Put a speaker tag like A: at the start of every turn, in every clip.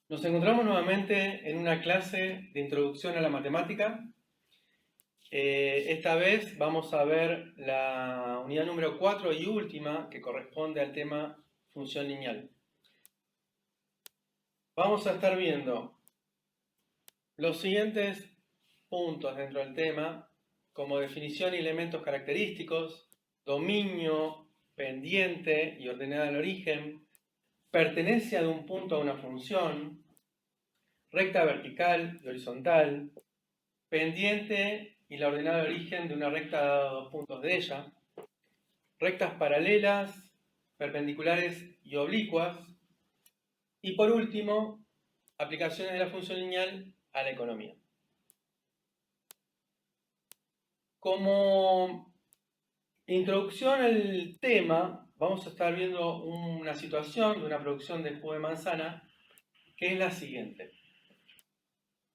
A: Nos encontramos nuevamente en una clase de introducción a la matemática. Esta vez vamos a ver la unidad número 4 y última, que corresponde al tema función lineal. Vamos a estar viendo los siguientes puntos dentro del tema, como definición y elementos característicos, dominio, pendiente y ordenada al origen, pertenencia de un punto a una función, recta vertical y horizontal, pendiente y la ordenada de origen de una recta dada dos puntos de ella, rectas paralelas, perpendiculares y oblicuas, y por último, aplicaciones de la función lineal a la economía. Como introducción al tema, vamos a estar viendo una situación de una producción de jugo de manzana que es la siguiente.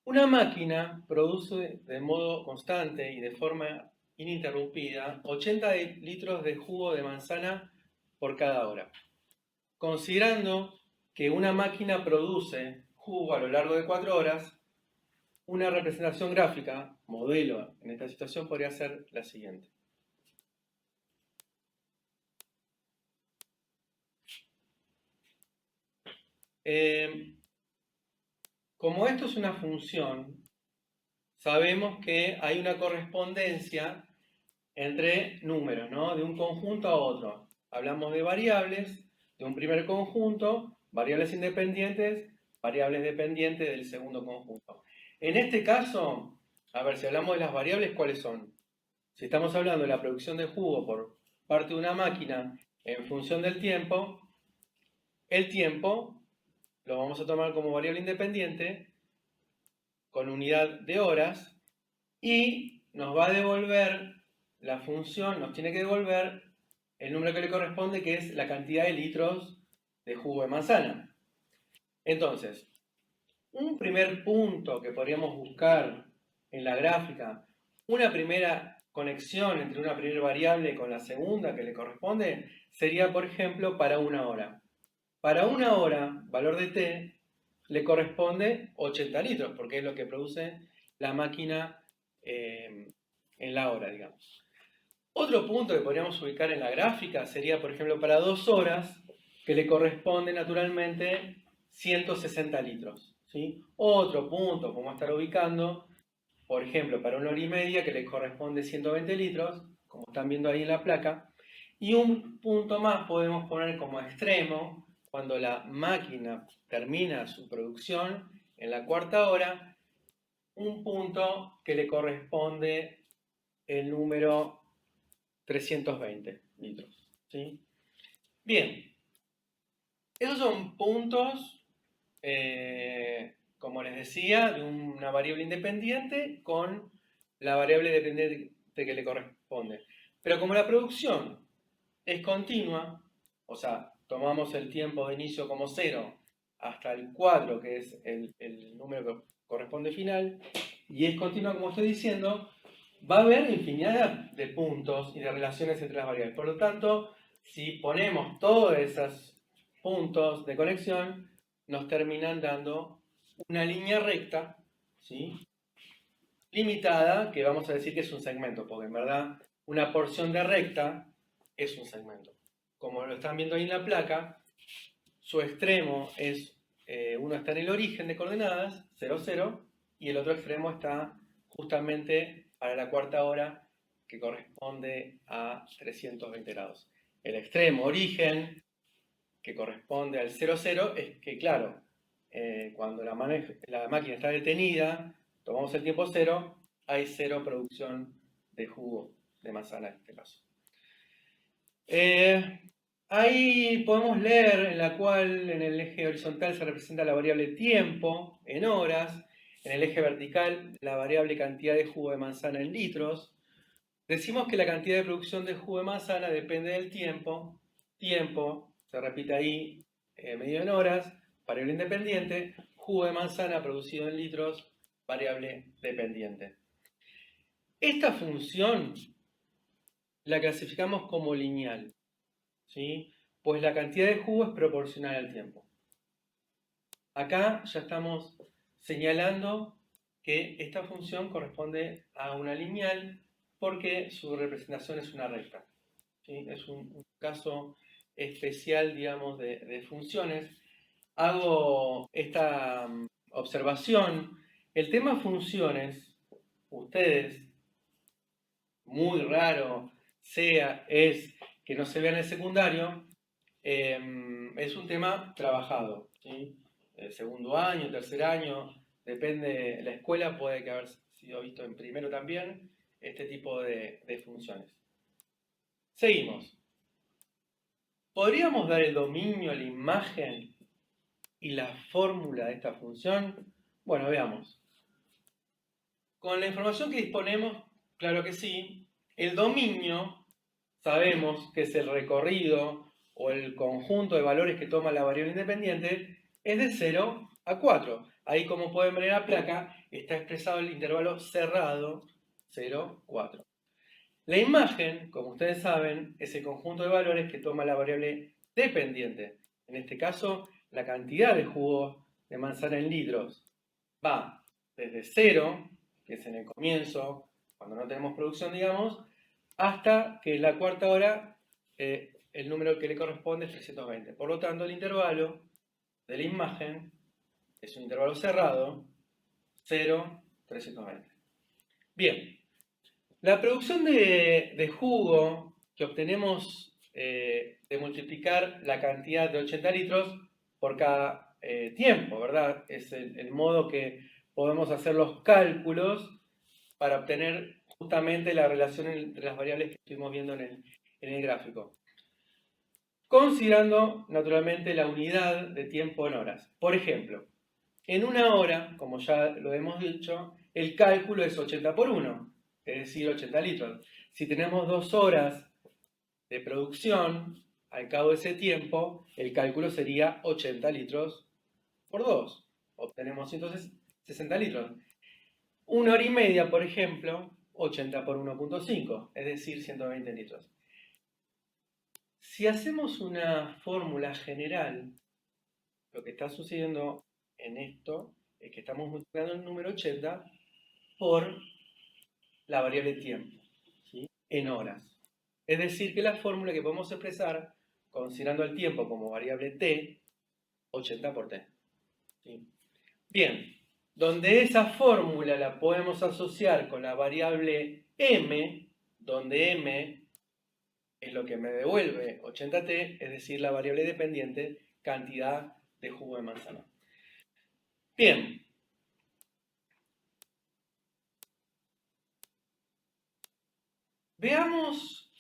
A: Una máquina produce de modo constante y de forma ininterrumpida 80 litros de jugo de manzana por cada hora. Considerando que una máquina produce jugo a lo largo de 4 horas, una representación gráfica, modelo, en esta situación podría ser la siguiente. Como esto es una función, sabemos que hay una correspondencia entre números, ¿no? De un conjunto a otro. Hablamos de variables, de un primer conjunto, variables independientes, variables dependientes del segundo conjunto. En este caso, a ver, si hablamos de las variables, ¿cuáles son? Si estamos hablando de la producción de jugo por parte de una máquina en función del tiempo, el tiempo lo vamos a tomar como variable independiente con unidad de horas y nos va a devolver la función, nos tiene que devolver el número que le corresponde, que es la cantidad de litros de jugo de manzana. Entonces, un primer punto que podríamos buscar en la gráfica, una primera conexión entre una primera variable con la segunda que le corresponde, sería, por ejemplo, para una hora. Para una hora, valor de t, le corresponde 80 litros, porque es lo que produce la máquina en la hora, digamos. Otro punto que podríamos ubicar en la gráfica sería, por ejemplo, para 2 horas, que le corresponde naturalmente 160 litros. ¿Sí? Otro punto, como estar ubicando, por ejemplo, para una hora y media, que le corresponde 120 litros, como están viendo ahí en la placa. Y un punto más podemos poner como extremo, cuando la máquina termina su producción en la cuarta hora, un punto que le corresponde el número 320 litros. ¿Sí? Bien, esos son puntos, como les decía, de una variable independiente con la variable dependiente que le corresponde. Pero como la producción es continua, o sea, tomamos el tiempo de inicio como 0 hasta el 4, que es el número que corresponde final, y es continua, como estoy diciendo, va a haber infinidad de puntos y de relaciones entre las variables. Por lo tanto, si ponemos todos esos puntos de conexión, nos terminan dando una línea recta, ¿sí? Limitada, que vamos a decir que es un segmento, porque en verdad una porción de recta es un segmento. Como lo están viendo ahí en la placa, su extremo es, uno está en el origen de coordenadas, 0, 0, y el otro extremo está justamente para la cuarta hora, que corresponde a 320 grados. El extremo origen, que corresponde al 0, 0, es que, claro, cuando la máquina está detenida, tomamos el tiempo 0, hay 0 producción de jugo de manzana en este caso. Ahí podemos leer en la cual en el eje horizontal se representa la variable tiempo en horas, en el eje vertical la variable cantidad de jugo de manzana en litros. Decimos que la cantidad de producción de jugo de manzana depende del tiempo. Tiempo, se repite ahí, medido en horas, variable independiente. Jugo de manzana producido en litros, variable dependiente. Esta función la clasificamos como lineal, ¿sí? Pues la cantidad de jugo es proporcional al tiempo. Acá ya estamos señalando que esta función corresponde a una lineal porque su representación es una recta. ¿Sí? Es un caso especial, digamos, de funciones. Hago esta observación. El tema funciones, ustedes, muy raro es que no se vea en el secundario, es un tema trabajado. ¿Sí? El segundo año, tercer año, depende de la escuela, puede que haber sido visto en primero también, este tipo de funciones. Seguimos. ¿Podríamos dar el dominio a la imagen y la fórmula de esta función? Bueno, veamos. Con la información que disponemos, claro que sí. El dominio, sabemos que es el recorrido o el conjunto de valores que toma la variable independiente, es de 0 a 4. Ahí, como pueden ver en la placa, está expresado el intervalo cerrado 0, 4. La imagen, como ustedes saben, es el conjunto de valores que toma la variable dependiente. En este caso, la cantidad de jugo de manzana en litros va desde 0, que es en el comienzo, cuando no tenemos producción, digamos, hasta que en la cuarta hora el número que le corresponde es 320. Por lo tanto, el intervalo de la imagen es un intervalo cerrado, 0, 320. Bien, la producción de jugo que obtenemos de multiplicar la cantidad de 80 litros por cada tiempo, ¿verdad? Es el modo que podemos hacer los cálculos para obtener justamente la relación entre las variables que estuvimos viendo en el gráfico. Considerando naturalmente la unidad de tiempo en horas. Por ejemplo, en una hora, como ya lo hemos dicho, el cálculo es 80 por 1, es decir, 80 litros. Si tenemos 2 horas de producción, al cabo de ese tiempo, el cálculo sería 80 litros por 2. Obtenemos entonces 60 litros. Una hora y media, por ejemplo, 80 por 1.5, es decir, 120 litros. Si hacemos una fórmula general, lo que está sucediendo en esto es que estamos multiplicando el número 80 por la variable tiempo, ¿sí? En horas. Es decir, que la fórmula que podemos expresar, considerando el tiempo como variable t, 80 por t. ¿Sí? Bien, donde esa fórmula la podemos asociar con la variable m, donde m es lo que me devuelve 80t, es decir, la variable dependiente, cantidad de jugo de manzana. Bien. Veamos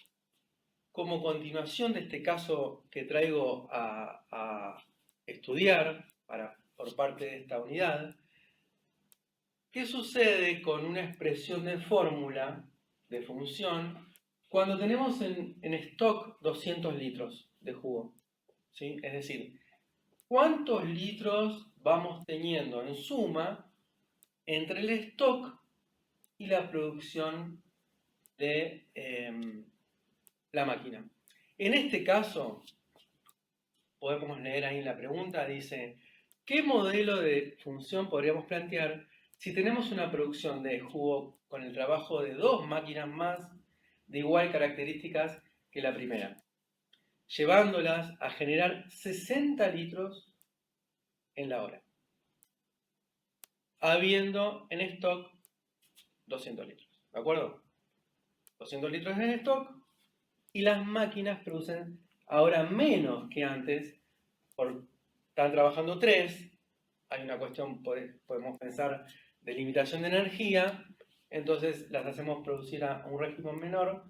A: como continuación de este caso que traigo a estudiar por parte de esta unidad, ¿qué sucede con una expresión de fórmula, de función, cuando tenemos en stock 200 litros de jugo? ¿Sí? Es decir, ¿cuántos litros vamos teniendo en suma entre el stock y la producción de la máquina? En este caso, podemos leer ahí en la pregunta, dice, ¿qué modelo de función podríamos plantear si tenemos una producción de jugo con el trabajo de 2 máquinas más de igual características que la primera, llevándolas a generar 60 litros en la hora, habiendo en stock 200 litros, ¿de acuerdo? 200 litros en stock y las máquinas producen ahora menos que antes, están trabajando 3, hay una cuestión, podemos pensar, de limitación de energía, entonces las hacemos producir a un régimen menor,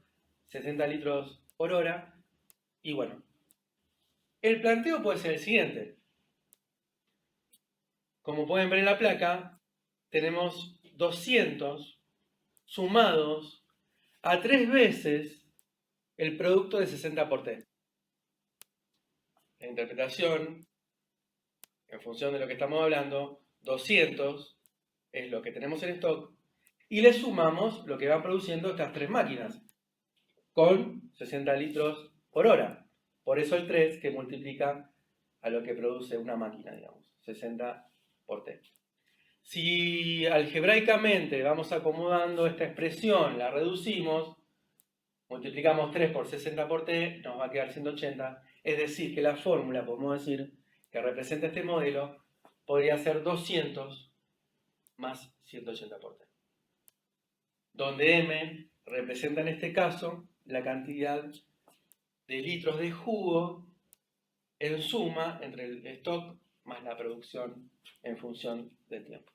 A: 60 litros por hora, y bueno, el planteo puede ser el siguiente. Como pueden ver en la placa, tenemos 200 sumados a 3 veces el producto de 60 por t. La interpretación, en función de lo que estamos hablando, 200 es lo que tenemos en stock y le sumamos lo que van produciendo estas 3 máquinas con 60 litros por hora. Por eso el 3 que multiplica a lo que produce una máquina, digamos, 60 por t. Si algebraicamente vamos acomodando esta expresión, la reducimos, multiplicamos 3 por 60 por t, nos va a quedar 180, es decir, que la fórmula, podemos decir, que representa este modelo, podría ser 200 más 180 por t, donde m representa en este caso la cantidad de litros de jugo en suma entre el stock más la producción en función del tiempo.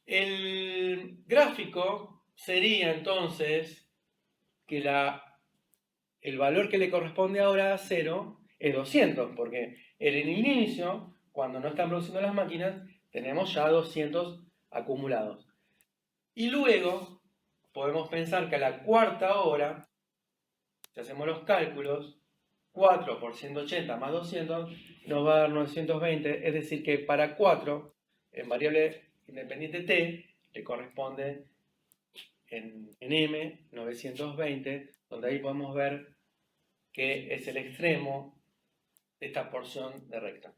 A: El gráfico sería entonces que el valor que le corresponde ahora a 0 es 200, porque en el inicio, cuando no están produciendo las máquinas, tenemos ya 200 acumulados. Y luego podemos pensar que a la cuarta hora, si hacemos los cálculos, 4 por 180 más 200 nos va a dar 920, es decir que para 4, en variable independiente t, le corresponde en m 920, donde ahí podemos ver que es el extremo de esta porción de recta.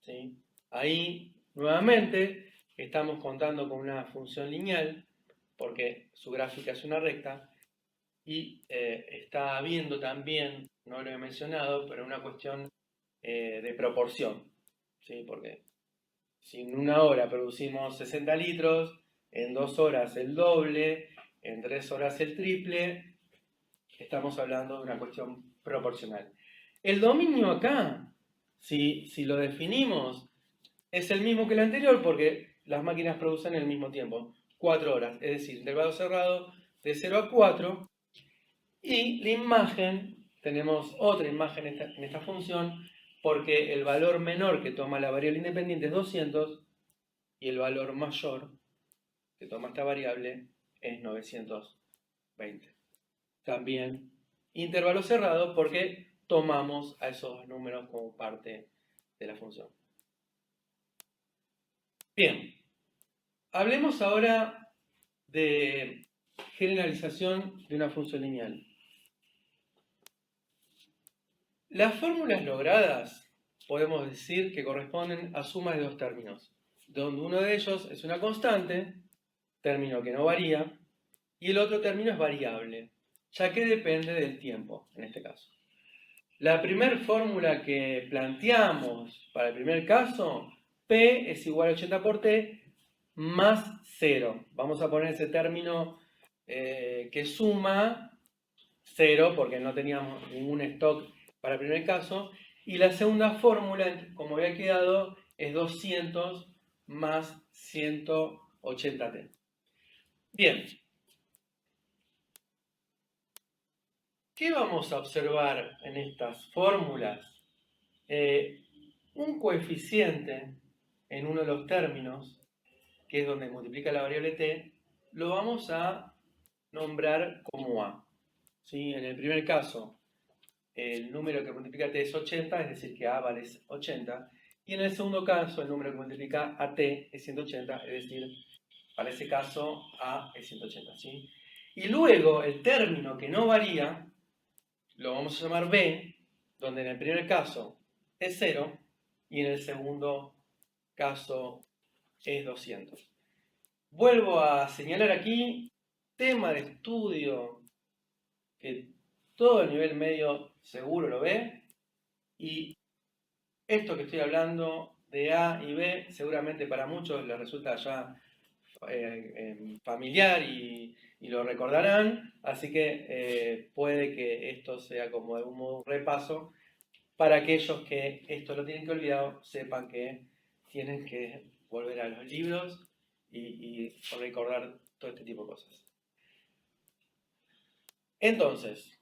A: ¿Sí? Ahí, nuevamente, estamos contando con una función lineal, porque su gráfica es una recta, y está habiendo también, no lo he mencionado, pero una cuestión de proporción, ¿sí? Porque si en una hora producimos 60 litros, en 2 horas el doble, en 3 horas el triple, estamos hablando de una cuestión proporcional. El dominio acá, si lo definimos, es el mismo que el anterior porque las máquinas producen en el mismo tiempo, 4 horas, es decir, intervalo cerrado de 0 a 4, y la imagen, tenemos otra imagen en esta función, porque el valor menor que toma la variable independiente es 200 y el valor mayor que toma esta variable es 920. También intervalo cerrado porque tomamos a esos dos números como parte de la función. Bien, hablemos ahora de generalización de una función lineal. Las fórmulas logradas podemos decir que corresponden a sumas de dos términos, donde uno de ellos es una constante, término que no varía, y el otro término es variable, ya que depende del tiempo, en este caso. La primera fórmula que planteamos para el primer caso, P es igual a 80 por T más 0. Vamos a poner ese término que suma 0 porque no teníamos ningún stock para el primer caso. Y la segunda fórmula, como había quedado, es 200 más 180T. Bien. ¿Qué vamos a observar en estas fórmulas? Un coeficiente en uno de los términos, que es donde multiplica la variable t, lo vamos a nombrar como a. ¿Sí? En el primer caso, el número que multiplica t es 80, es decir, que a vale 80. Y en el segundo caso, el número que multiplica a t es 180, es decir, para ese caso a es 180. ¿Sí? Y luego, el término que no varía, lo vamos a llamar b, donde en el primer caso es 0 y en el segundo caso es 200. Vuelvo a señalar aquí, tema de estudio que todo el nivel medio seguro lo ve, y esto que estoy hablando de A y B seguramente para muchos les resulta ya familiar y lo recordarán, así que puede que esto sea como de un repaso para aquellos que esto lo tienen que olvidar, sepan que tienen que volver a los libros y recordar todo este tipo de cosas. Entonces,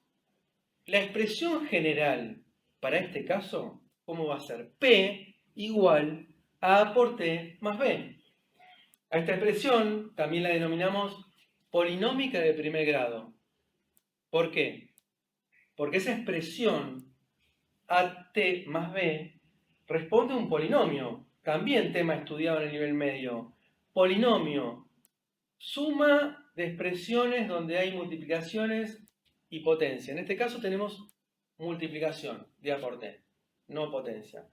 A: la expresión general para este caso, ¿cómo va a ser? P igual a A por T más B. A esta expresión también la denominamos polinómica de primer grado. ¿Por qué? Porque esa expresión AT más B responde a un polinomio, también tema estudiado en el nivel medio. Polinomio, suma de expresiones donde hay multiplicaciones y potencia. En este caso tenemos multiplicación, día por t, no potencia.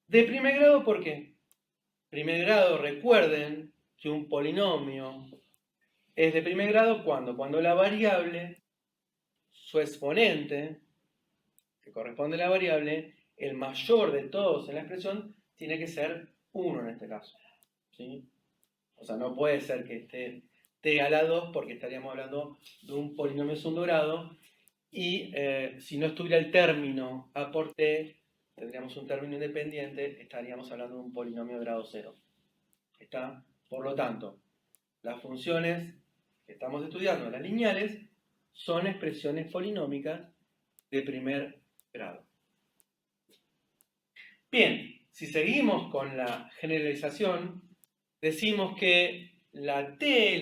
A: De primer grado, ¿por qué? Primer grado, recuerden que un polinomio es de primer grado cuando la variable, su exponente, que corresponde a la variable, el mayor de todos en la expresión, tiene que ser 1 en este caso. ¿Sí? O sea, no puede ser que esté t a la 2 porque estaríamos hablando de un polinomio de segundo grado y si no estuviera el término a por t, tendríamos un término independiente, estaríamos hablando de un polinomio de grado 0. ¿Está? Por lo tanto, las funciones que estamos estudiando, las lineales, son expresiones polinómicas de primer grado. Bien, si seguimos con la generalización, decimos que la t,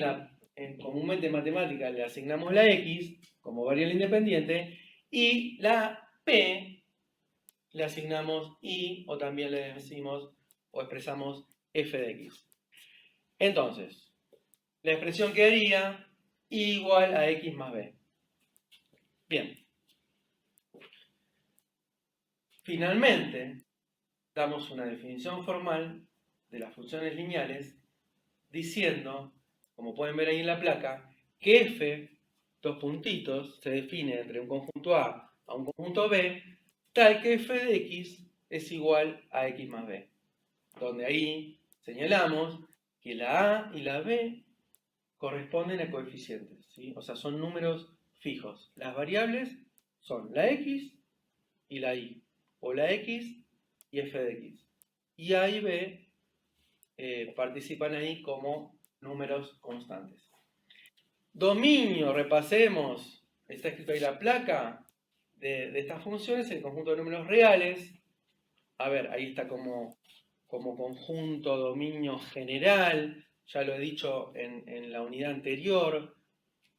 A: comúnmente en matemáticas le asignamos la x como variable independiente y la p le asignamos y o también le decimos o expresamos f de x. Entonces, la expresión quedaría igual a x más b. Bien. Finalmente, damos una definición formal de las funciones lineales diciendo, como pueden ver ahí en la placa, que f, dos puntitos, se define entre un conjunto A a un conjunto B, tal que f de x es igual a x más b. Donde ahí señalamos que la A y la B corresponden a coeficientes, ¿sí? O sea, son números fijos. Las variables son la x y la y, o la x y f de x. Y A y B participan ahí como números constantes. Dominio, repasemos, está escrito ahí la placa de estas funciones, el conjunto de números reales. A ver, ahí está como conjunto dominio general, ya lo he dicho en la unidad anterior,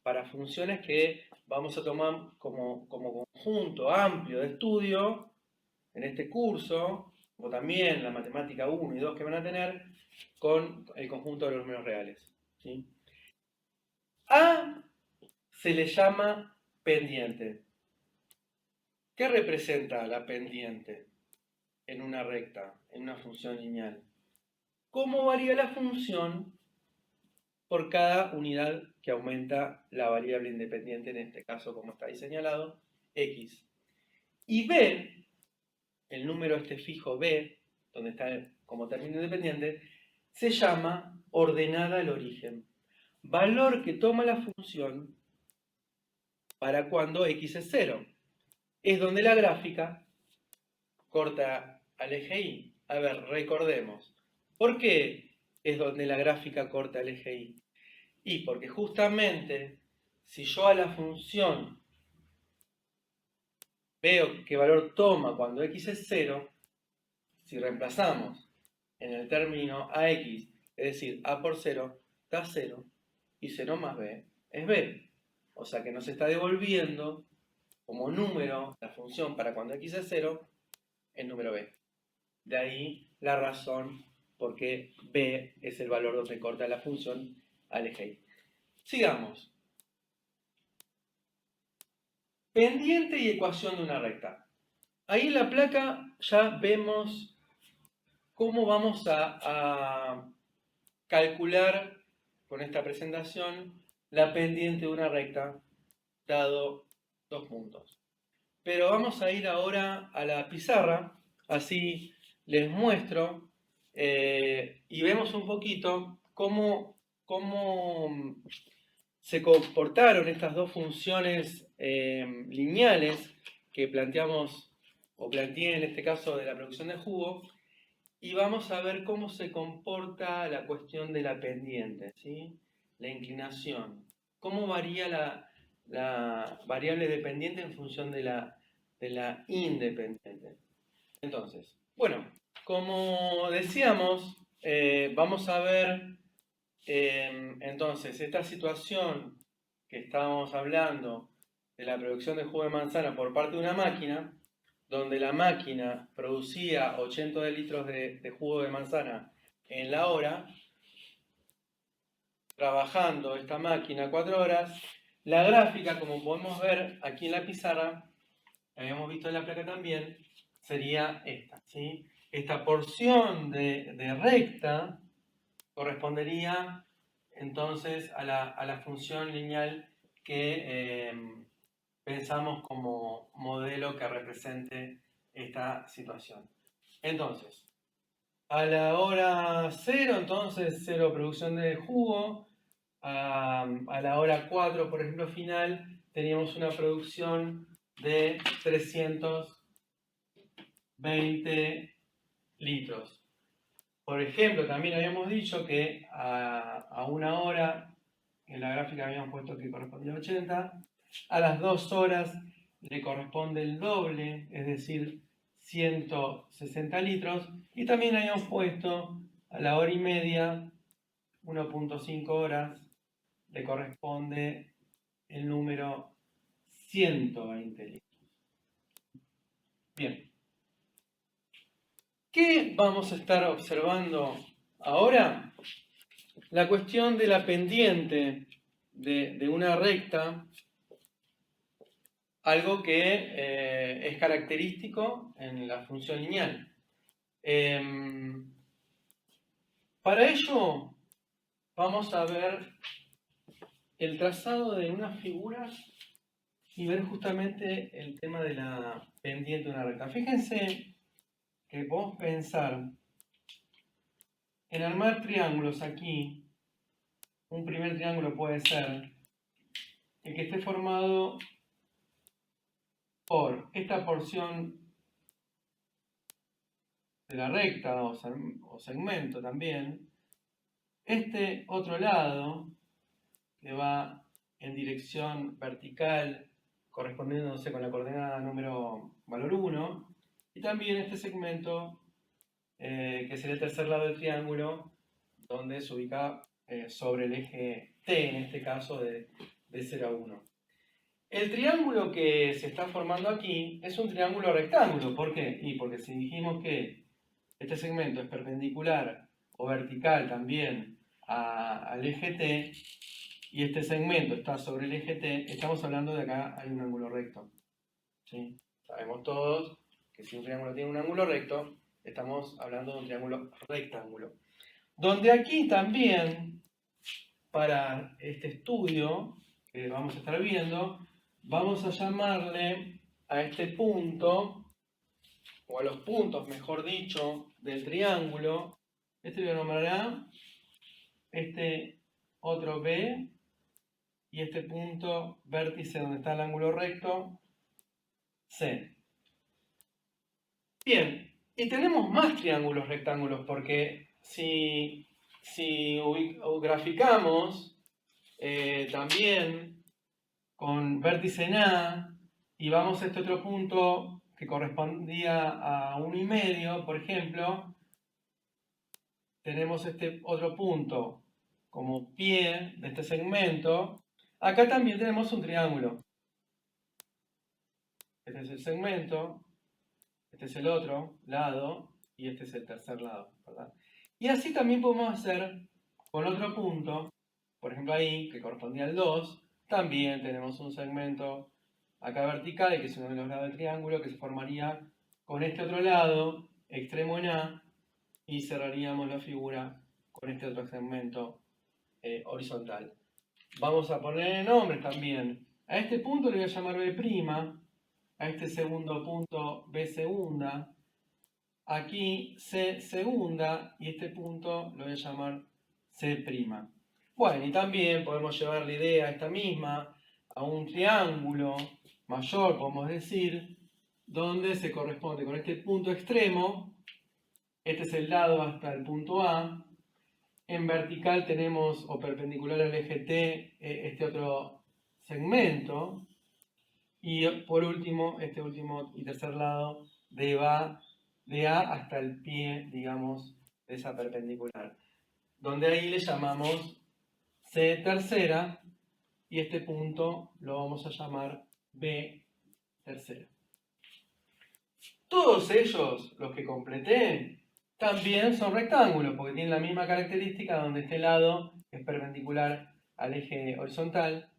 A: para funciones que vamos a tomar como conjunto amplio de estudio en este curso, o también la matemática 1 y 2 que van a tener, con el conjunto de los números reales. ¿Sí? A se le llama pendiente. ¿Qué representa la pendiente en una recta, en una función lineal? ¿Cómo varía la función por cada unidad que aumenta la variable independiente, en este caso, como está ahí señalado, x? Y b, el número este fijo b, donde está como término independiente, se llama ordenada al origen. Valor que toma la función para cuando x es 0. Es donde la gráfica corta al eje y. A ver, recordemos. ¿Por qué es donde la gráfica corta al eje y? Y porque justamente si yo a la función veo qué valor toma cuando x es 0, si reemplazamos en el término ax, es decir, a por 0, da 0, y 0 más b es b. O sea que nos está devolviendo como número la función para cuando x es 0, el número b. De ahí la razón por qué b es el valor donde corta la función al eje y. Sigamos. Pendiente y ecuación de una recta. Ahí en la placa ya vemos cómo vamos a calcular con esta presentación la pendiente de una recta dado dos puntos. Pero vamos a ir ahora a la pizarra, así les muestro y vemos un poquito cómo se comportaron estas dos funciones lineales que planteamos, o planteé en este caso de la producción de jugo, y vamos a ver cómo se comporta la cuestión de la pendiente, ¿sí? La inclinación. Cómo varía la variable dependiente en función de la independiente. Entonces, bueno, como decíamos, vamos a ver entonces esta situación que estábamos hablando de la producción de jugo de manzana por parte de una máquina, donde la máquina producía 80 litros de jugo de manzana en la hora, trabajando esta máquina 4 horas, La gráfica, como podemos ver aquí en la pizarra, la habíamos visto en la placa también, sería esta, ¿sí? Esta porción de recta correspondería entonces a la función lineal que pensamos como modelo que represente esta situación. Entonces, a la hora 0, entonces 0 producción de jugo. A la hora 4, por ejemplo, final, teníamos una producción de 320 litros. Por ejemplo, también habíamos dicho que a una hora, en la gráfica habíamos puesto que correspondía a 80, a las 2 horas le corresponde el doble, es decir, 160 litros, y también habíamos puesto a la hora y media, 1.5 horas, le corresponde el número 120 litros. Bien. ¿Qué vamos a estar observando ahora? La cuestión de la pendiente de una recta, algo que es característico en la función lineal. Para ello vamos a ver el trazado de una figura y ver justamente el tema de la pendiente de una recta. Fíjense que podemos pensar en armar triángulos aquí. Un primer triángulo puede ser el que esté formado por esta porción de la recta o segmento también, este otro lado que va en dirección vertical correspondiéndose con la coordenada número valor 1, y también este segmento que sería el tercer lado del triángulo, donde se ubica sobre el eje T, en este caso de 0 a 1. El triángulo que se está formando aquí es un triángulo rectángulo. ¿Por qué? Y porque si dijimos que este segmento es perpendicular o vertical también al eje T, y este segmento está sobre el eje T, estamos hablando de acá hay un ángulo recto. ¿Sí? Sabemos todos que si un triángulo tiene un ángulo recto, estamos hablando de un triángulo rectángulo. Donde aquí también, para este estudio que vamos a estar viendo, vamos a llamarle a este punto, o a los puntos, mejor dicho, del triángulo, este lo nombrará, este otro B, y este punto vértice donde está el ángulo recto, C. Bien, y tenemos más triángulos rectángulos, porque si graficamos también con vértice en A, y vamos a este otro punto que correspondía a 1,5, por ejemplo, tenemos este otro punto como pie de este segmento. Acá también tenemos un triángulo. Este es el segmento, este es el otro lado y este es el tercer lado, ¿verdad? Y así también podemos hacer con otro punto, por ejemplo ahí, que correspondía al 2, también tenemos un segmento acá vertical, que es uno de los lados del triángulo, que se formaría con este otro lado, extremo en A, y cerraríamos la figura con este otro segmento horizontal. Vamos a poner nombres también. A este punto le voy a llamar B', a este segundo punto B segunda, aquí C segunda, y este punto lo voy a llamar C'. Bueno, y también podemos llevar la idea esta misma a un triángulo mayor, podemos decir, donde se corresponde con este punto extremo, este es el lado hasta el punto A, en vertical tenemos, o perpendicular al eje T, este otro segmento, y por último, este último y tercer lado, de A hasta el pie, digamos, de esa perpendicular, donde ahí le llamamos C tercera, y este punto lo vamos a llamar B tercera. Todos ellos, los que completé, también son rectángulos, porque tienen la misma característica, donde este lado es perpendicular al eje horizontal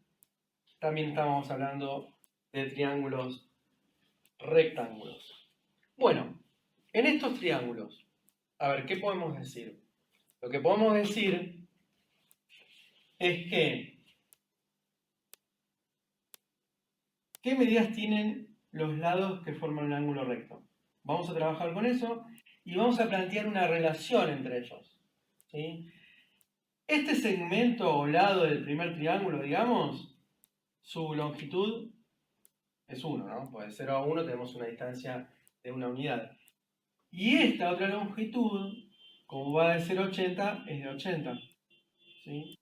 A: también estábamos hablando de triángulos rectángulos. Bueno, en estos triángulos, a ver, ¿qué podemos decir? Lo que podemos decir es que ¿qué medidas tienen los lados que forman un ángulo recto? Vamos a trabajar con eso y vamos a plantear una relación entre ellos. ¿Sí? Este segmento o lado del primer triángulo, digamos, su longitud es 1, ¿no? Pues de 0 a 1 tenemos una distancia de una unidad. Y esta otra longitud, como va de 0 a 80, es de 80. ¿Sí?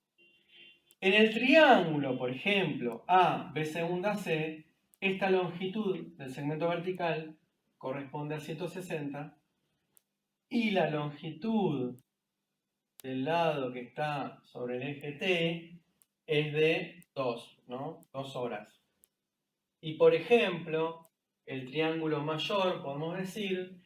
A: En el triángulo, por ejemplo, A, B segunda C, esta longitud del segmento vertical corresponde a 160 y la longitud del lado que está sobre el eje T es de 2, ¿no? 2 horas. Y por ejemplo, el triángulo mayor, podemos decir,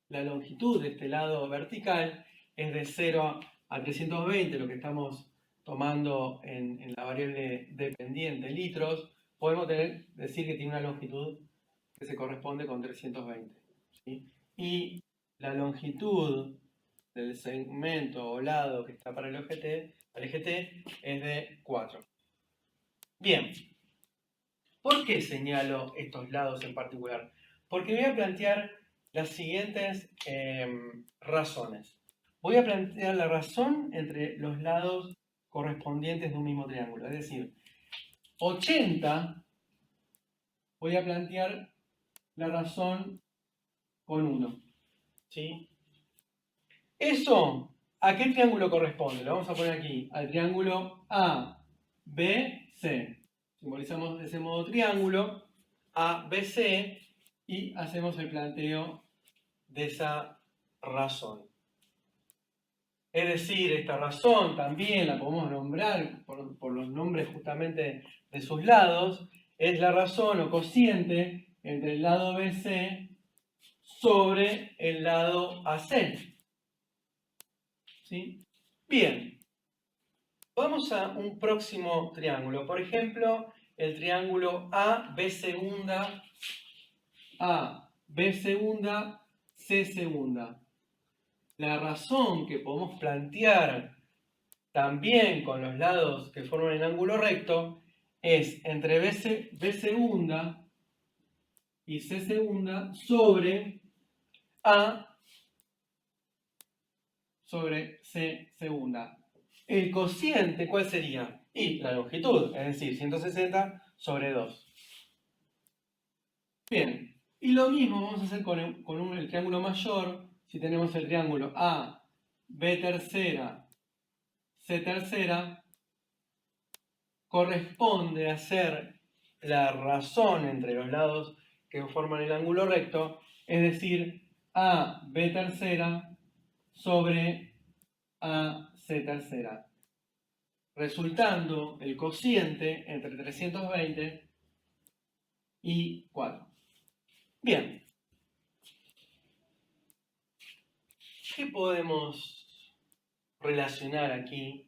A: la longitud de este lado vertical es de 0 a 320, lo que estamos tomando en la variable dependiente, litros, podemos decir que tiene una longitud que se corresponde con 320. ¿Sí? Y la longitud del segmento o lado que está para el eje T es de 4. Bien, ¿por qué señalo estos lados en particular? Porque voy a plantear las siguientes razones. Voy a plantear la razón entre los lados correspondientes de un mismo triángulo. Es decir, 80, voy a plantear la razón con 1. ¿Sí? ¿Eso a qué triángulo corresponde? Lo vamos a poner aquí, al triángulo ABC. Simbolizamos de ese modo triángulo ABC y hacemos el planteo de esa razón. Es decir, esta razón también la podemos nombrar por los nombres justamente de sus lados, es la razón o cociente entre el lado BC sobre el lado AC. ¿Sí? Bien, vamos a un próximo triángulo. Por ejemplo, el triángulo AB segunda, C segunda. La razón que podemos plantear también con los lados que forman el ángulo recto es entre B segunda y C segunda sobre A sobre C segunda. El cociente, ¿cuál sería? Y la longitud, es decir, 160 sobre 2. Bien, y lo mismo vamos a hacer con el triángulo mayor. Si tenemos el triángulo A, B tercera, C tercera, corresponde a ser la razón entre los lados que forman el ángulo recto, es decir, A, B tercera sobre A, C tercera, resultando el cociente entre 320 y 4. Bien, ¿qué podemos relacionar aquí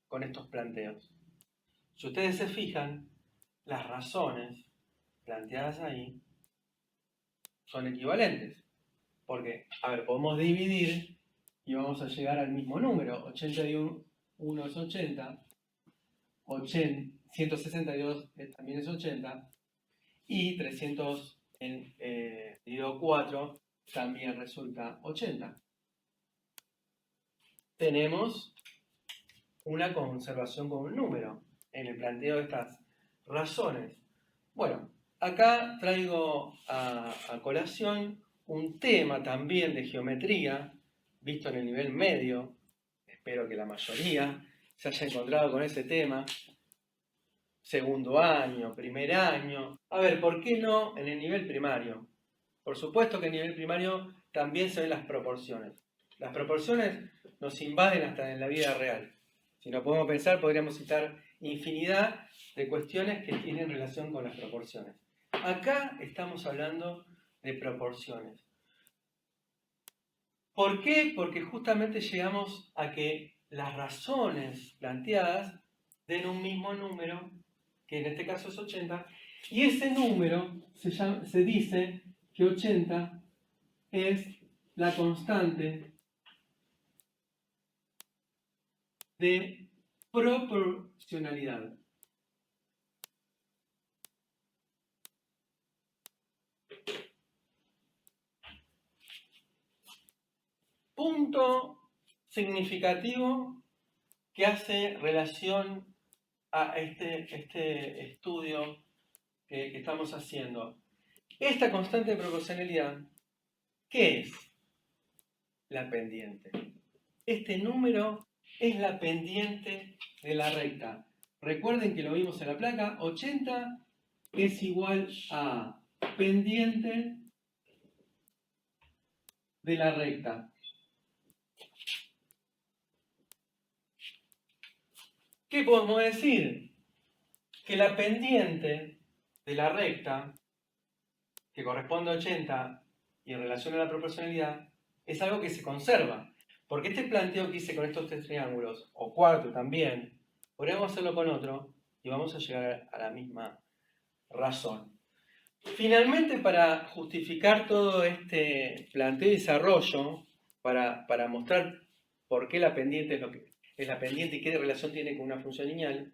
A: con estos planteos? Si ustedes se fijan, las razones planteadas ahí son equivalentes. Porque, a ver, podemos dividir y vamos a llegar al mismo número. 81 es 80, 162 también es 80, y 300 dividido 4 también resulta 80. Tenemos una conservación con un número en el planteo de estas razones. Bueno, acá traigo a colación un tema también de geometría, visto en el nivel medio. Espero que la mayoría se haya encontrado con ese tema. Segundo año, primer año. A ver, ¿por qué no en el nivel primario? Por supuesto que en el nivel primario también se ven las proporciones. Las proporciones nos invaden hasta en la vida real. Si nos podemos pensar, podríamos citar infinidad de cuestiones que tienen relación con las proporciones. Acá estamos hablando de proporciones. ¿Por qué? Porque justamente llegamos a que las razones planteadas den un mismo número, que en este caso es 80, y ese número se dice que 80 es la constante de proporcionalidad. Punto significativo que hace relación a este estudio que estamos haciendo. Esta constante de proporcionalidad, ¿qué es? La pendiente. Este número es la pendiente de la recta. Recuerden que lo vimos en la placa, 80 es igual a pendiente de la recta. ¿Qué podemos decir? Que la pendiente de la recta, que corresponde a 80 y en relación a la proporcionalidad, es algo que se conserva. Porque este planteo que hice con estos tres triángulos, o cuarto también, podríamos hacerlo con otro y vamos a llegar a la misma razón. Finalmente, para justificar todo este planteo y desarrollo, para mostrar por qué la pendiente es lo que es la pendiente y qué relación tiene con una función lineal,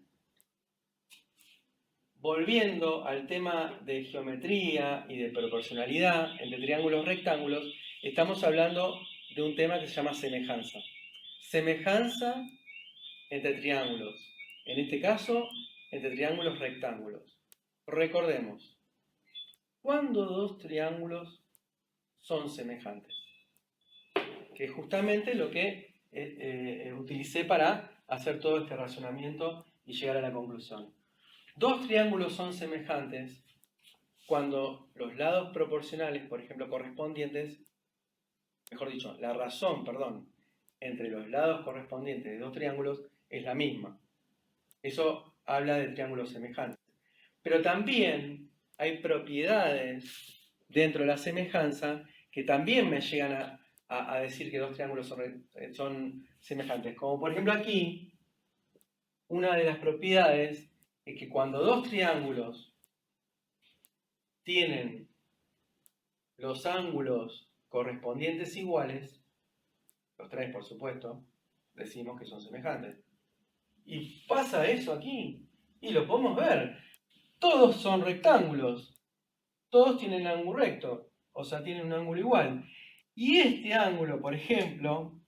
A: volviendo al tema de geometría y de proporcionalidad entre triángulos rectángulos, estamos hablando de un tema que se llama semejanza. Semejanza entre triángulos. En este caso, entre triángulos rectángulos. Recordemos, ¿cuándo dos triángulos son semejantes? Que es justamente lo que utilicé para hacer todo este razonamiento y llegar a la conclusión. Dos triángulos son semejantes cuando los lados proporcionales, por ejemplo, correspondientes, mejor dicho, la razón, entre los lados correspondientes de dos triángulos es la misma. Eso habla de triángulos semejantes. Pero también hay propiedades dentro de la semejanza que también me llegan a decir que dos triángulos son semejantes. Como por ejemplo aquí, una de las propiedades es que cuando dos triángulos tienen los ángulos correspondientes iguales, los tres por supuesto, decimos que son semejantes. Y pasa eso aquí, y lo podemos ver. Todos son rectángulos, todos tienen ángulo recto, o sea, tienen un ángulo igual. Y este ángulo, por ejemplo,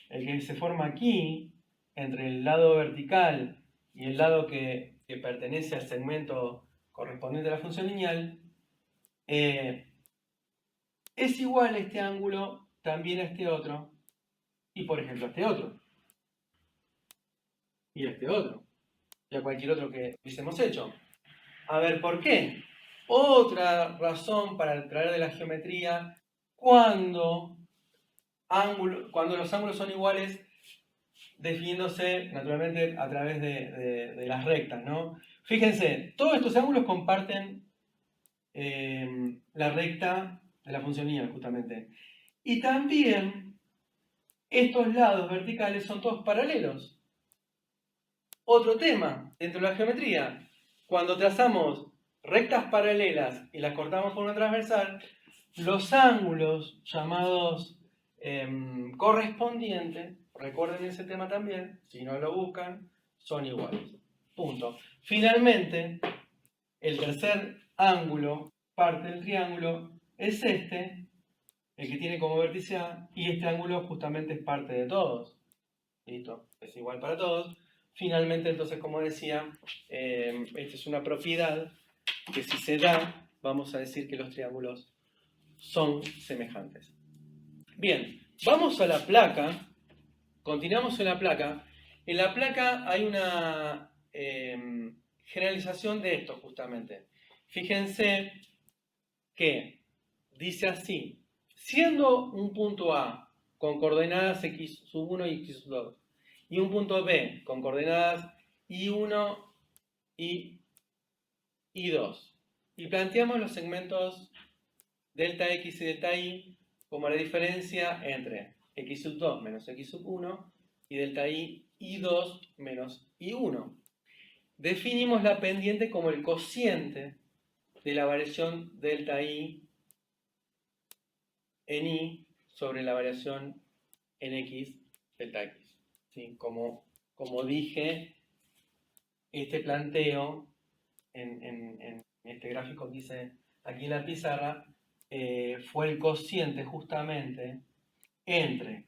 A: el que se forma aquí, entre el lado vertical y el lado que pertenece al segmento correspondiente a la función lineal, es igual a este ángulo también a este otro, y por ejemplo a este otro, y a este otro, y a cualquier otro que hubiésemos hecho. A ver, ¿por qué? Otra razón para traer de la geometría, cuando los ángulos son iguales, definiéndose naturalmente a través de las rectas, ¿no? Fíjense, todos estos ángulos comparten la recta de la función lineal, justamente. Y también estos lados verticales son todos paralelos. Otro tema dentro de la geometría, cuando trazamos rectas paralelas y las cortamos por una transversal, los ángulos llamados correspondientes, recuerden ese tema también, si no lo buscan, son iguales. Punto. Finalmente, el tercer ángulo, parte del triángulo, es este, el que tiene como vértice A, y este ángulo justamente es parte de todos. ¿Listo? Es igual para todos. Finalmente, entonces, como decía, esta es una propiedad que si se da, vamos a decir que los triángulos son semejantes. Bien, vamos a la placa, continuamos en la placa. En la placa hay una generalización de esto justamente. Fíjense que dice así, siendo un punto A con coordenadas x1 y x2, y un punto B con coordenadas y1 y y2, y planteamos los segmentos delta x y delta y como la diferencia entre x sub 2 menos x sub 1 y delta y 2 menos y1. definimos la pendiente como el cociente de la variación delta I en Y sobre la variación en X delta X. ¿Sí? Como dije, este planteo en este gráfico que hice aquí en la pizarra fue el cociente justamente entre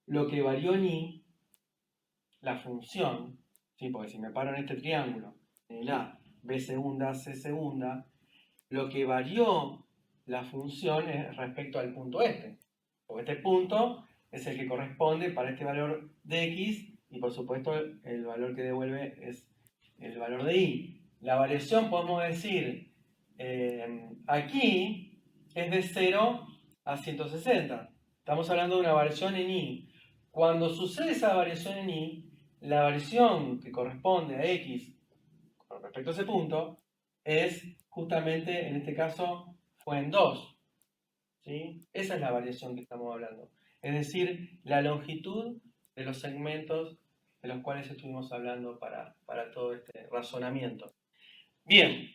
A: lo que varió en Y, la función, ¿sí? Porque si me paro en este triángulo, en el A, B segunda, C segunda, lo que varió la función es respecto al punto este. Porque este punto es el que corresponde para este valor de X y por supuesto el valor que devuelve es el valor de Y. La variación podemos decir aquí es de 0 a 160. Estamos hablando de una variación en Y. Cuando sucede esa variación en Y, la variación que corresponde a X con respecto a ese punto es justamente, en este caso, fue en 2. ¿Sí? Esa es la variación que estamos hablando. Es decir, la longitud de los segmentos de los cuales estuvimos hablando para todo este razonamiento. Bien,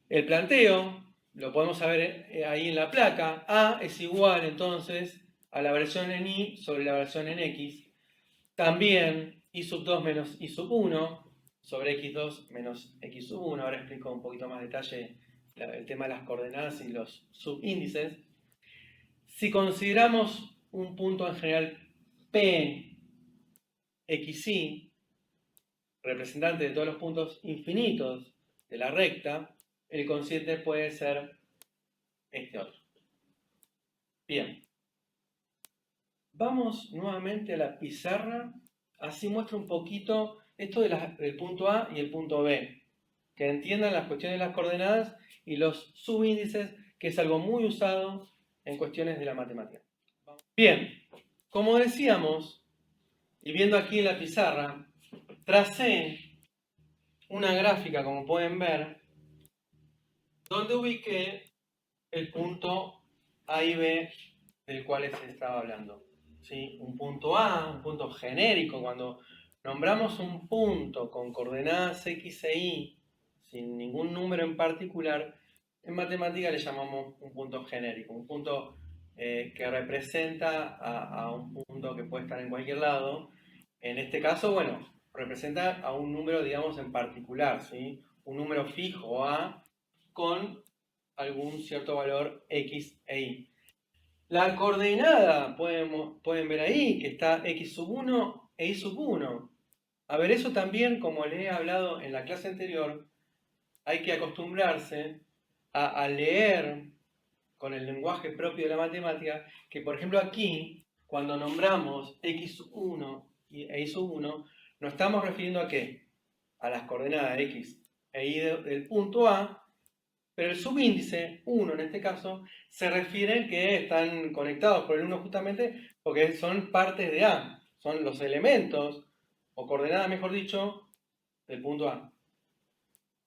A: el planteo lo podemos saber ahí en la placa. A es igual entonces a la variación en Y sobre la variación en X. También Y sub 2 menos Y sub 1 sobre X2 menos X sub 1. Ahora explico un poquito más detalle el tema de las coordenadas y los subíndices. Si consideramos un punto en general P, XY, representante de todos los puntos infinitos de la recta, el cociente puede ser este otro. Bien. Vamos nuevamente a la pizarra. Así muestra un poquito esto del punto A y el punto B. Que entiendan las cuestiones de las coordenadas y los subíndices, que es algo muy usado en cuestiones de la matemática. Bien, como decíamos, y viendo aquí en la pizarra, tracé una gráfica, como pueden ver, donde ubiqué el punto A y B del cual se estaba hablando. ¿Sí? Un punto A, un punto genérico, cuando nombramos un punto con coordenadas X e Y, sin ningún número en particular, en matemática le llamamos un punto genérico, un punto que representa a un punto que puede estar en cualquier lado. En este caso, bueno, representa a un número, digamos, en particular, ¿sí? Un número fijo A con algún cierto valor X e Y. La coordenada, pueden ver ahí, que está X sub 1 e Y sub 1. A ver, eso también, como les he hablado en la clase anterior, hay que acostumbrarse a leer con el lenguaje propio de la matemática, que por ejemplo aquí, cuando nombramos X sub 1 e Y sub 1, nos estamos refiriendo a qué? A las coordenadas X e Y del punto A, pero el subíndice, 1 en este caso, se refiere que están conectados por el 1 justamente porque son partes de A, son los elementos, o coordenadas mejor dicho, del punto A.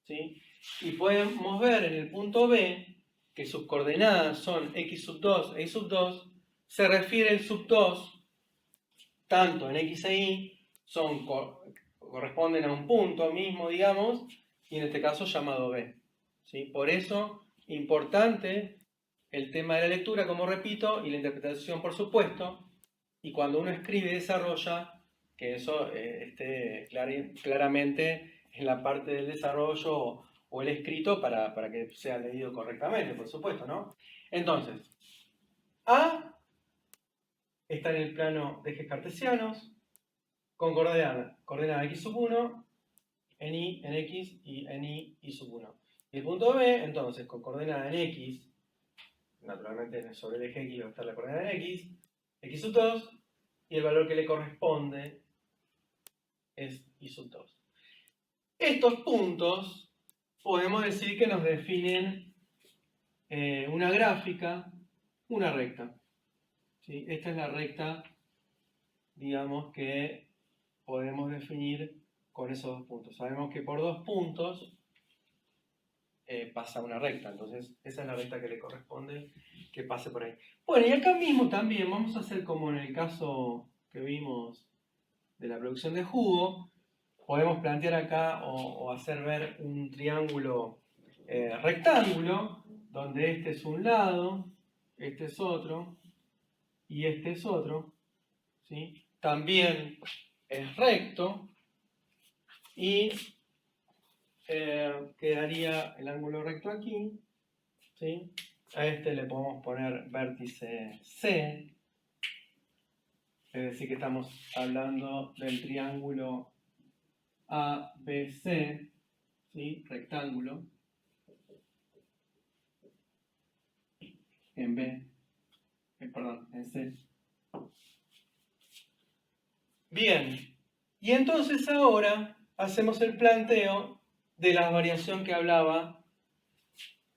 A: ¿Sí? Y podemos ver en el punto B que sus coordenadas son X sub 2 e Y sub 2, se refiere el sub 2, tanto en X e Y, corresponden a un punto mismo, digamos, y en este caso llamado B. ¿Sí? Por eso, importante el tema de la lectura, como repito, y la interpretación, por supuesto, y cuando uno escribe y desarrolla, que eso esté claramente en la parte del desarrollo o el escrito para que sea leído correctamente, por supuesto, ¿no? Entonces, A está en el plano de ejes cartesianos, con coordenada x sub 1, en y, en x y en y sub 1. Y el punto B, entonces, con coordenada en x, naturalmente sobre el eje x va a estar la coordenada en x sub 2, y el valor que le corresponde es y sub 2. Estos puntos podemos decir que nos definen una gráfica, una recta. ¿Sí? Esta es la recta, digamos, que podemos definir con esos dos puntos. Sabemos que por dos puntos pasa una recta, entonces esa es la recta que le corresponde que pase por ahí. Bueno, y acá mismo también vamos a hacer como en el caso que vimos de la producción de jugo, podemos plantear acá o hacer ver un triángulo rectángulo, donde este es un lado, este es otro, y este es otro, ¿sí? También es recto, y quedaría el ángulo recto aquí, ¿sí? A este le podemos poner vértice C, es decir que estamos hablando del triángulo ABC, ¿sí? Rectángulo, en B, perdón, en C. Bien, y entonces ahora hacemos el planteo de la variación que hablaba,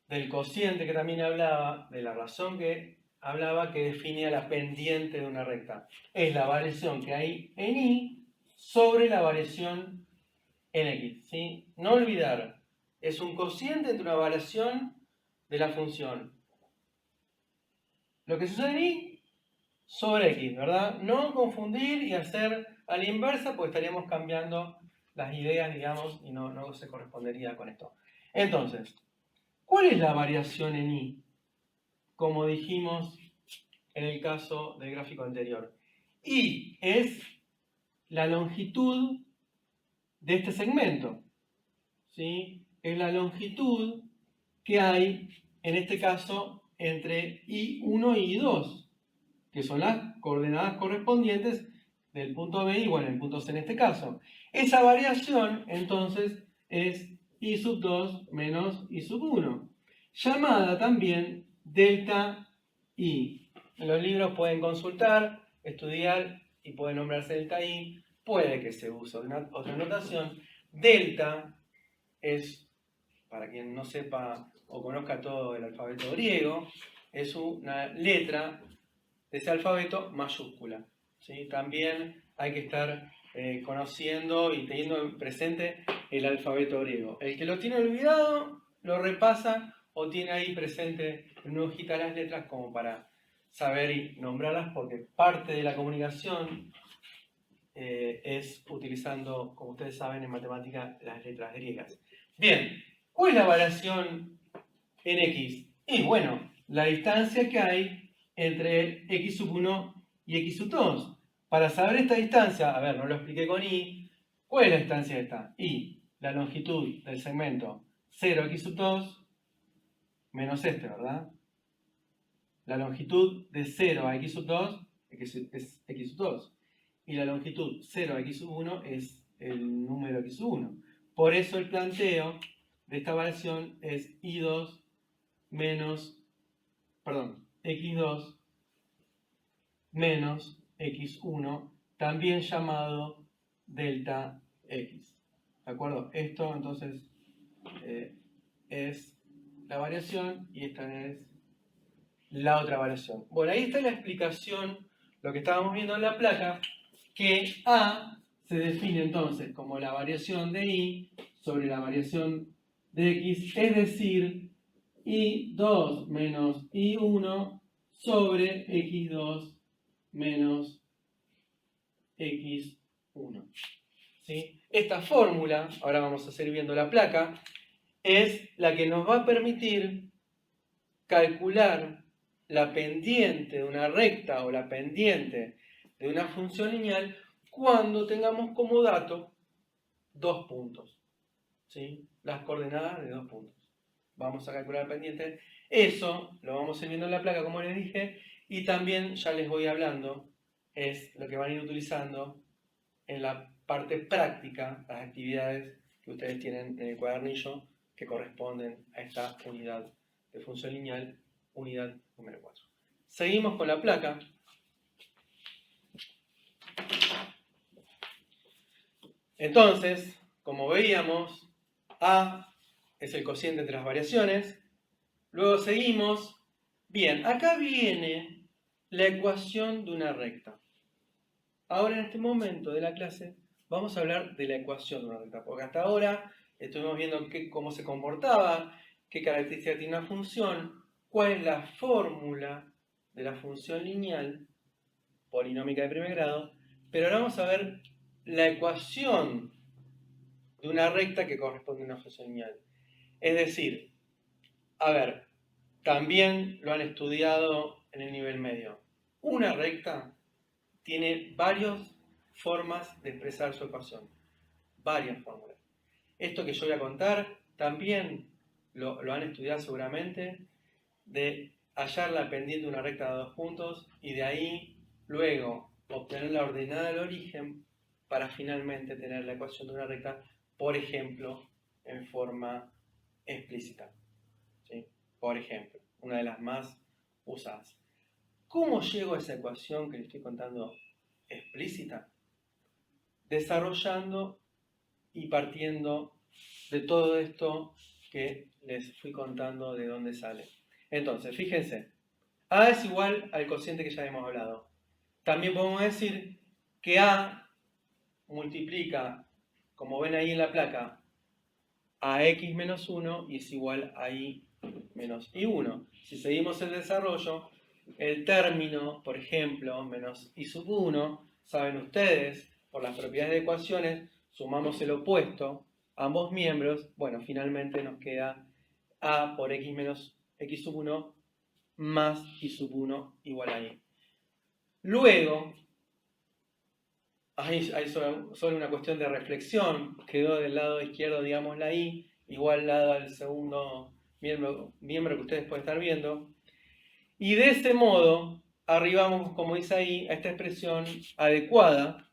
A: del cociente que también hablaba, de la razón que hablaba que definía la pendiente de una recta. Es la variación que hay en Y sobre la variación en X, ¿sí? No olvidar, es un cociente entre una variación de la función. Lo que sucede en Y sobre X, ¿verdad? No confundir y hacer a la inversa, porque estaríamos cambiando las ideas, digamos, y no se correspondería con esto. Entonces, ¿cuál es la variación en Y? Como dijimos en el caso del gráfico anterior. Y es la longitud de este segmento, ¿sí? Es la longitud que hay, en este caso, entre I1 y I2, que son las coordenadas correspondientes del punto B y, bueno, el punto C en este caso. Esa variación, entonces, es I sub 2 menos I sub 1, llamada también delta I. En los libros pueden consultar, estudiar y puede nombrarse delta I. Puede que se use otra notación. Delta es, para quien no sepa o conozca todo el alfabeto griego, es una letra de ese alfabeto mayúscula, ¿sí? También hay que estar conociendo y teniendo presente el alfabeto griego. El que lo tiene olvidado, lo repasa o tiene ahí presente en una hojita las letras como para saber y nombrarlas, porque parte de la comunicación es utilizando, como ustedes saben, en matemática las letras griegas. Bien, ¿cuál es la variación en X? Y bueno, la distancia que hay entre X sub 1 y X sub 2. Para saber esta distancia, a ver, no lo expliqué con Y, ¿cuál es la distancia esta? Y, la longitud del segmento 0X sub 2 menos este, ¿verdad? La longitud de 0 a X sub 2 es X sub 2. Y la longitud 0 a X sub 1 es el número X sub 1. Por eso el planteo de esta variación es I2 menos, perdón, X2 menos X1, también llamado delta X. ¿De acuerdo? Esto entonces es la variación y esta es la otra variación. Bueno, ahí está la explicación, lo que estábamos viendo en la placa, que A se define entonces como la variación de Y sobre la variación de X, es decir, I2 menos I1 sobre X2 menos X1. ¿Sí? Esta fórmula, ahora vamos a seguir viendo la placa, es la que nos va a permitir calcular la pendiente de una recta o la pendiente de una función lineal cuando tengamos como dato dos puntos, ¿sí? Las coordenadas de dos puntos. Vamos a calcular la pendiente. Eso lo vamos a ir viendo en la placa, como les dije, y también ya les voy hablando, es lo que van a ir utilizando en la parte práctica, las actividades que ustedes tienen en el cuadernillo que corresponden a esta unidad de función lineal, unidad número 4. Seguimos con la placa. Entonces, como veíamos, A es el cociente entre las variaciones. Luego seguimos. Bien, acá viene la ecuación de una recta. Ahora, en este momento de la clase, vamos a hablar de la ecuación de una recta, porque hasta ahora estuvimos viendo cómo se comportaba, qué características tiene una función, cuál es la fórmula de la función lineal polinómica de primer grado, pero ahora vamos a ver la ecuación de una recta que corresponde a una función lineal. Es decir, a ver, también lo han estudiado en el nivel medio. Una recta tiene varias formas de expresar su ecuación, varias fórmulas. Esto que yo voy a contar también lo han estudiado seguramente, de hallar la pendiente de una recta de 2 puntos y de ahí luego obtener la ordenada del origen para finalmente tener la ecuación de una recta, por ejemplo, en forma explícita. ¿Sí? Por ejemplo, una de las más usadas. ¿Cómo llego a esa ecuación que le estoy contando explícita? Desarrollando y partiendo de todo esto que les fui contando de dónde sale. Entonces, fíjense, A es igual al cociente que ya hemos hablado. También podemos decir que A multiplica, como ven ahí en la placa, a x menos 1 y es igual a y menos y1. Si seguimos el desarrollo, el término, por ejemplo, menos y sub 1, saben ustedes, por las propiedades de ecuaciones, sumamos el opuesto, ambos miembros, bueno, finalmente nos queda a por x menos x sub 1 más y sub 1 igual a y. Luego, ahí solo una cuestión de reflexión, quedó del lado izquierdo, digamos, la y, igual dado al segundo miembro que ustedes pueden estar viendo. Y de ese modo, arribamos, como dice ahí, a esta expresión adecuada.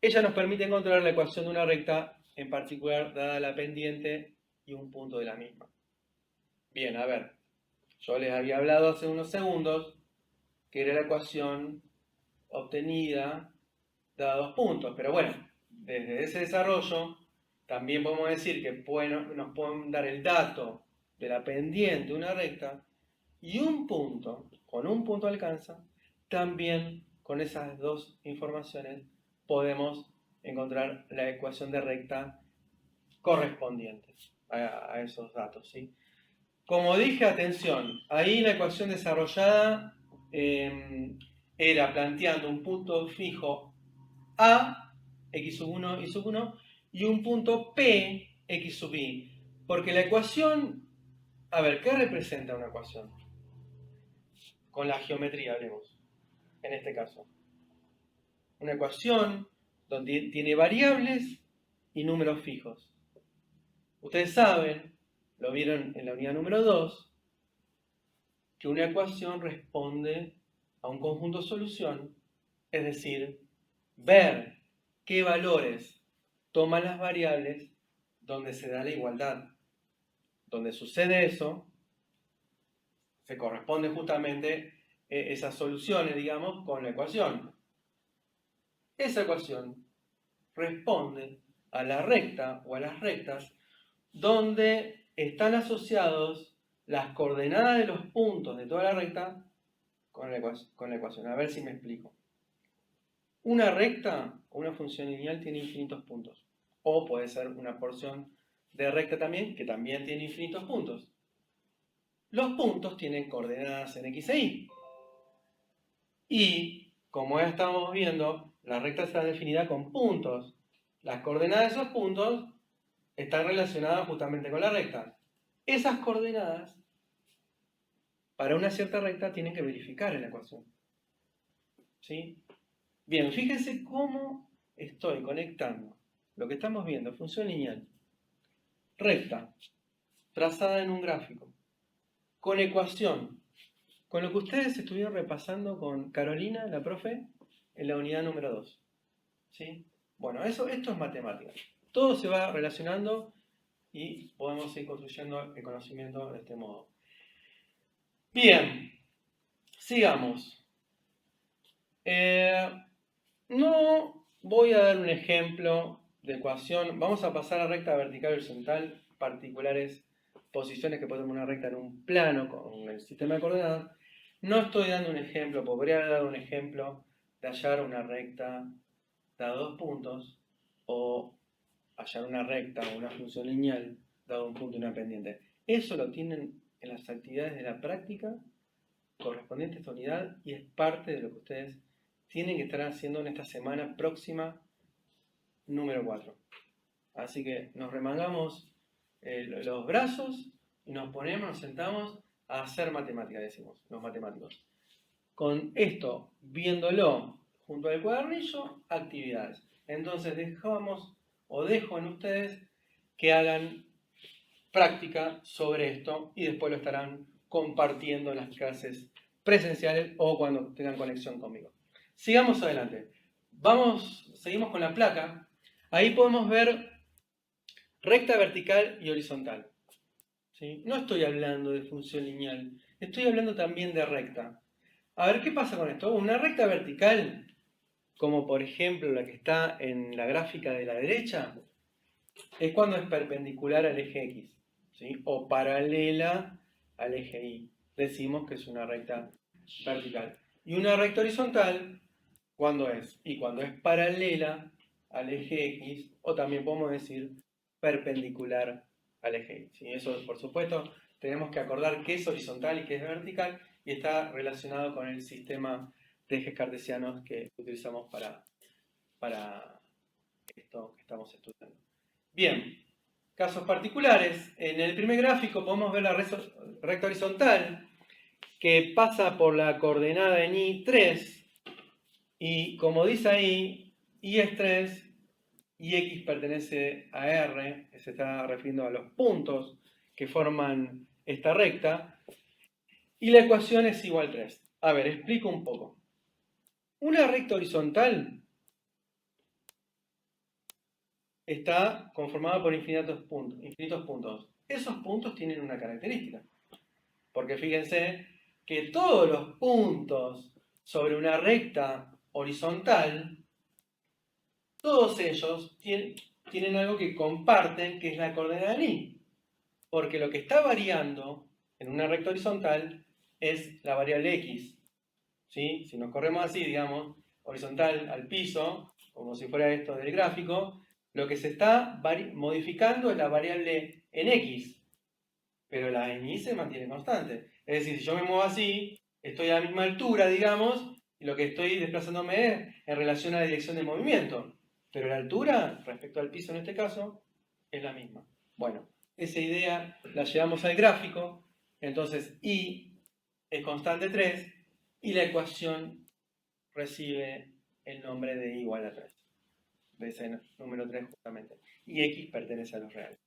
A: Ella nos permite encontrar la ecuación de una recta, en particular, dada la pendiente y un punto de la misma. Bien, a ver, yo les había hablado hace unos segundos que era la ecuación obtenida dada 2 puntos, pero bueno, desde ese desarrollo también podemos decir que nos pueden dar el dato de la pendiente de una recta y un punto, con un punto alcanza, también con esas dos informaciones podemos encontrar la ecuación de recta correspondiente a esos datos, ¿sí? Como dije, atención, ahí la ecuación desarrollada era planteando un punto fijo A, x sub 1, y sub 1, y un punto P, x sub y. Porque la ecuación, a ver, ¿qué representa una ecuación? Con la geometría hablemos, en este caso. Una ecuación donde tiene variables y números fijos. Ustedes saben, lo vieron en la unidad número 2, que una ecuación responde a un conjunto solución, es decir, ver qué valores toman las variables donde se da la igualdad. Donde sucede eso, se corresponde justamente esas soluciones, digamos, con la ecuación. Esa ecuación responde a la recta o a las rectas donde están asociados las coordenadas de los puntos de toda la recta con la ecuación. A ver si me explico. Una recta o una función lineal tiene infinitos puntos. O puede ser una porción de recta también, que también tiene infinitos puntos. Los puntos tienen coordenadas en x e y. Y, como ya estamos viendo, la recta está definida con puntos. Las coordenadas de esos puntos están relacionadas justamente con la recta. Esas coordenadas, para una cierta recta, tienen que verificar en la ecuación. ¿Sí? Bien, fíjense cómo estoy conectando lo que estamos viendo, función lineal, recta, trazada en un gráfico, con ecuación, con lo que ustedes estuvieron repasando con Carolina, la profe, en la unidad número 2. ¿Sí? Bueno, esto es matemática. Todo se va relacionando y podemos ir construyendo el conocimiento de este modo. Bien, sigamos. No voy a dar un ejemplo de ecuación. Vamos a pasar a recta vertical y horizontal, particulares posiciones que podemos una recta en un plano con el sistema de coordenadas. No estoy dando un ejemplo, podría haber dado un ejemplo de hallar una recta dado 2 puntos o hallar una recta o una función lineal dado un punto y una pendiente. Eso lo tienen en las actividades de la práctica correspondiente a esta unidad y es parte de lo que ustedes tienen que estar haciendo en esta semana próxima número 4. Así que nos remangamos los brazos y nos sentamos a hacer matemática, decimos los matemáticos. Con esto, viéndolo junto al cuadernillo, actividades. Entonces dejo en ustedes que hagan práctica sobre esto y después lo estarán compartiendo en las clases presenciales o cuando tengan conexión conmigo. Sigamos adelante. Seguimos con la placa. Ahí podemos ver recta, vertical y horizontal. ¿Sí? No estoy hablando de función lineal, estoy hablando también de recta. A ver, ¿qué pasa con esto? Una recta vertical, como por ejemplo la que está en la gráfica de la derecha, es cuando es perpendicular al eje X, ¿sí? O paralela al eje Y. Decimos que es una recta vertical. Y una recta horizontal, ¿cuándo es? Y cuando es paralela al eje X, o también podemos decir perpendicular al eje Y. ¿Sí? Eso, por supuesto, tenemos que acordar qué es horizontal y qué es vertical, y está relacionado con el sistema de ejes cartesianos que utilizamos para esto que estamos estudiando. Bien, casos particulares. En el primer gráfico podemos ver la recta horizontal que pasa por la coordenada en Y 3 y como dice ahí, Y es 3 y X pertenece a R, que se está refiriendo a los puntos que forman esta recta, y la ecuación es igual a 3. A ver, explico un poco. Una recta horizontal está conformada por infinitos puntos. Esos puntos tienen una característica, porque fíjense que todos los puntos sobre una recta horizontal, todos ellos tienen algo que comparten, que es la coordenada en Y. Porque lo que está variando en una recta horizontal es la variable X. ¿Sí? Si nos corremos así, digamos, horizontal al piso, como si fuera esto del gráfico, lo que se está modificando es la variable en X, pero la en Y se mantiene constante. Es decir, si yo me muevo así, estoy a la misma altura, digamos, y lo que estoy desplazándome es en relación a la dirección de movimiento. Pero la altura, respecto al piso en este caso, es la misma. Bueno, esa idea la llevamos al gráfico, entonces Y es constante 3 y la ecuación recibe el nombre de Y igual a 3, de ese número 3 justamente. Y X pertenece a los reales.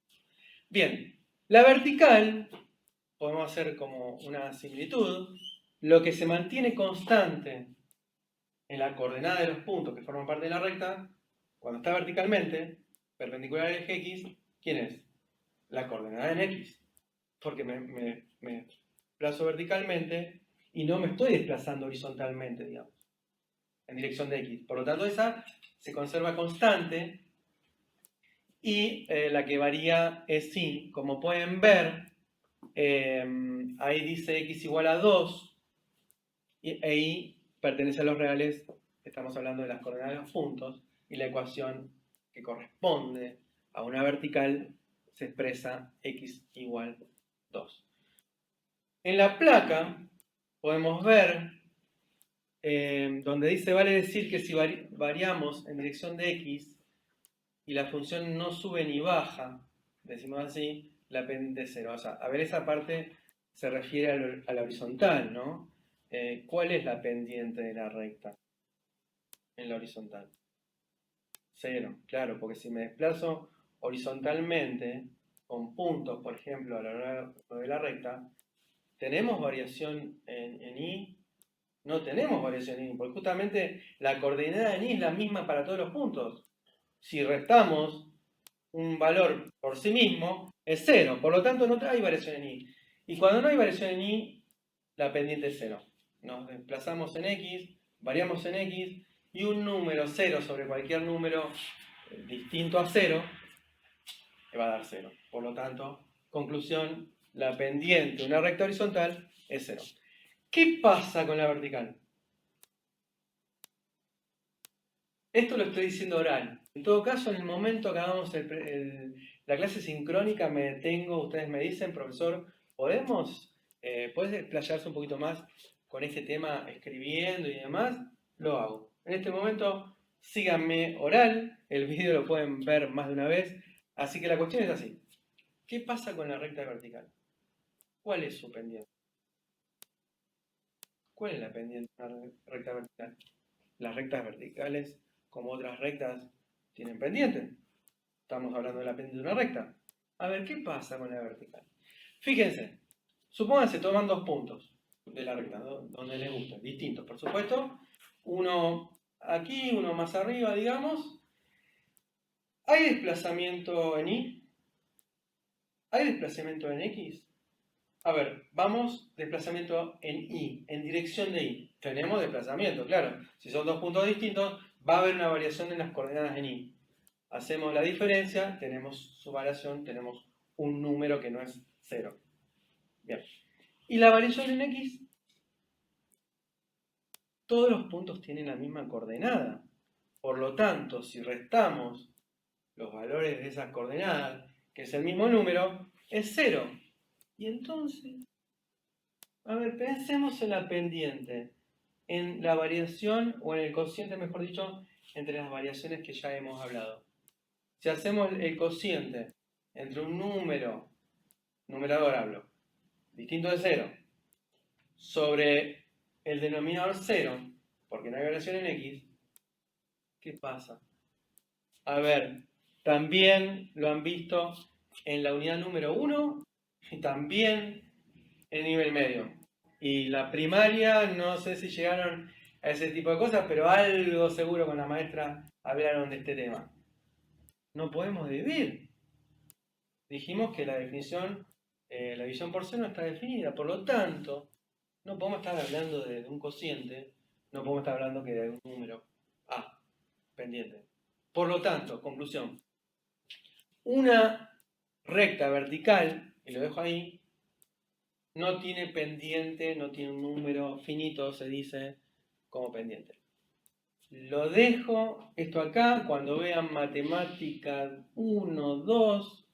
A: Bien, la vertical, podemos hacer como una similitud, lo que se mantiene constante en la coordenada de los puntos que forman parte de la recta, cuando está verticalmente, perpendicular al eje X, ¿quién es? La coordenada en X, porque me desplazo verticalmente y no me estoy desplazando horizontalmente, digamos, en dirección de X. Por lo tanto, esa se conserva constante y la que varía es Y. Como pueden ver, ahí dice X igual a 2 e Y pertenece a los reales, estamos hablando de las coordenadas de los puntos, y la ecuación que corresponde a una vertical se expresa X igual 2. En la placa podemos ver donde dice vale decir que si variamos en dirección de X y la función no sube ni baja, decimos así, la pendiente es 0. O sea, a ver, esa parte se refiere a la horizontal, ¿no? ¿Cuál es la pendiente de la recta en la horizontal? 0, claro, porque si me desplazo horizontalmente con puntos, por ejemplo, a lo largo de la recta, ¿tenemos variación en Y? No tenemos variación en Y, porque justamente la coordenada en Y es la misma para todos los puntos. Si restamos un valor por sí mismo, es 0. Por lo tanto, no hay variación en Y. Y cuando no hay variación en Y, la pendiente es 0. Nos desplazamos en X, variamos en X, y un número 0 sobre cualquier número distinto a 0 le va a dar 0. Por lo tanto, conclusión, la pendiente de una recta horizontal es 0. ¿Qué pasa con la vertical? Esto lo estoy diciendo oral. En todo caso, en el momento que hagamos la clase sincrónica, me detengo, ustedes me dicen, profesor, ¿puedes desplayarse un poquito más con este tema escribiendo y demás? Lo hago. En este momento, síganme oral, el vídeo lo pueden ver más de una vez, Así que la cuestión es así. ¿Qué pasa con la recta vertical? ¿Cuál es su pendiente? ¿Cuál es la pendiente de una recta vertical? Las rectas verticales, como otras rectas, tienen pendiente. Estamos hablando de la pendiente de una recta. A ver, ¿qué pasa con la vertical? Fíjense, supónganse, toman dos puntos de la recta, donde les gusta, distintos, por supuesto. Uno aquí, uno más arriba, digamos. ¿Hay desplazamiento en Y? ¿Hay desplazamiento en X? A ver, vamos, desplazamiento en Y, en dirección de Y. Tenemos desplazamiento, claro. Si son dos puntos distintos, va a haber una variación en las coordenadas en Y. Hacemos la diferencia, tenemos su variación, tenemos un número que no es 0. Bien. ¿Y la variación en X? Todos los puntos tienen la misma coordenada. Por lo tanto, si restamos los valores de esas coordenadas, que es el mismo número, es 0. Y entonces, a ver, pensemos en la pendiente, en la variación, o en el cociente, mejor dicho, entre las variaciones que ya hemos hablado. Si hacemos el cociente entre un número, numerador hablo, distinto de 0, sobre el denominador 0, porque no hay variación en X, ¿qué pasa? A ver, también lo han visto en la unidad número 1 y también en nivel medio. Y la primaria, no sé si llegaron a ese tipo de cosas, pero algo seguro con la maestra hablaron de este tema. No podemos dividir. Dijimos que la definición, la división por C no está definida, por lo tanto, no podemos estar hablando de un cociente, no podemos estar hablando que de un número A, pendiente. Por lo tanto, conclusión, una recta vertical, y lo dejo ahí, no tiene pendiente, no tiene un número finito, se dice, como pendiente. Lo dejo esto acá, cuando vean matemáticas 1, 2,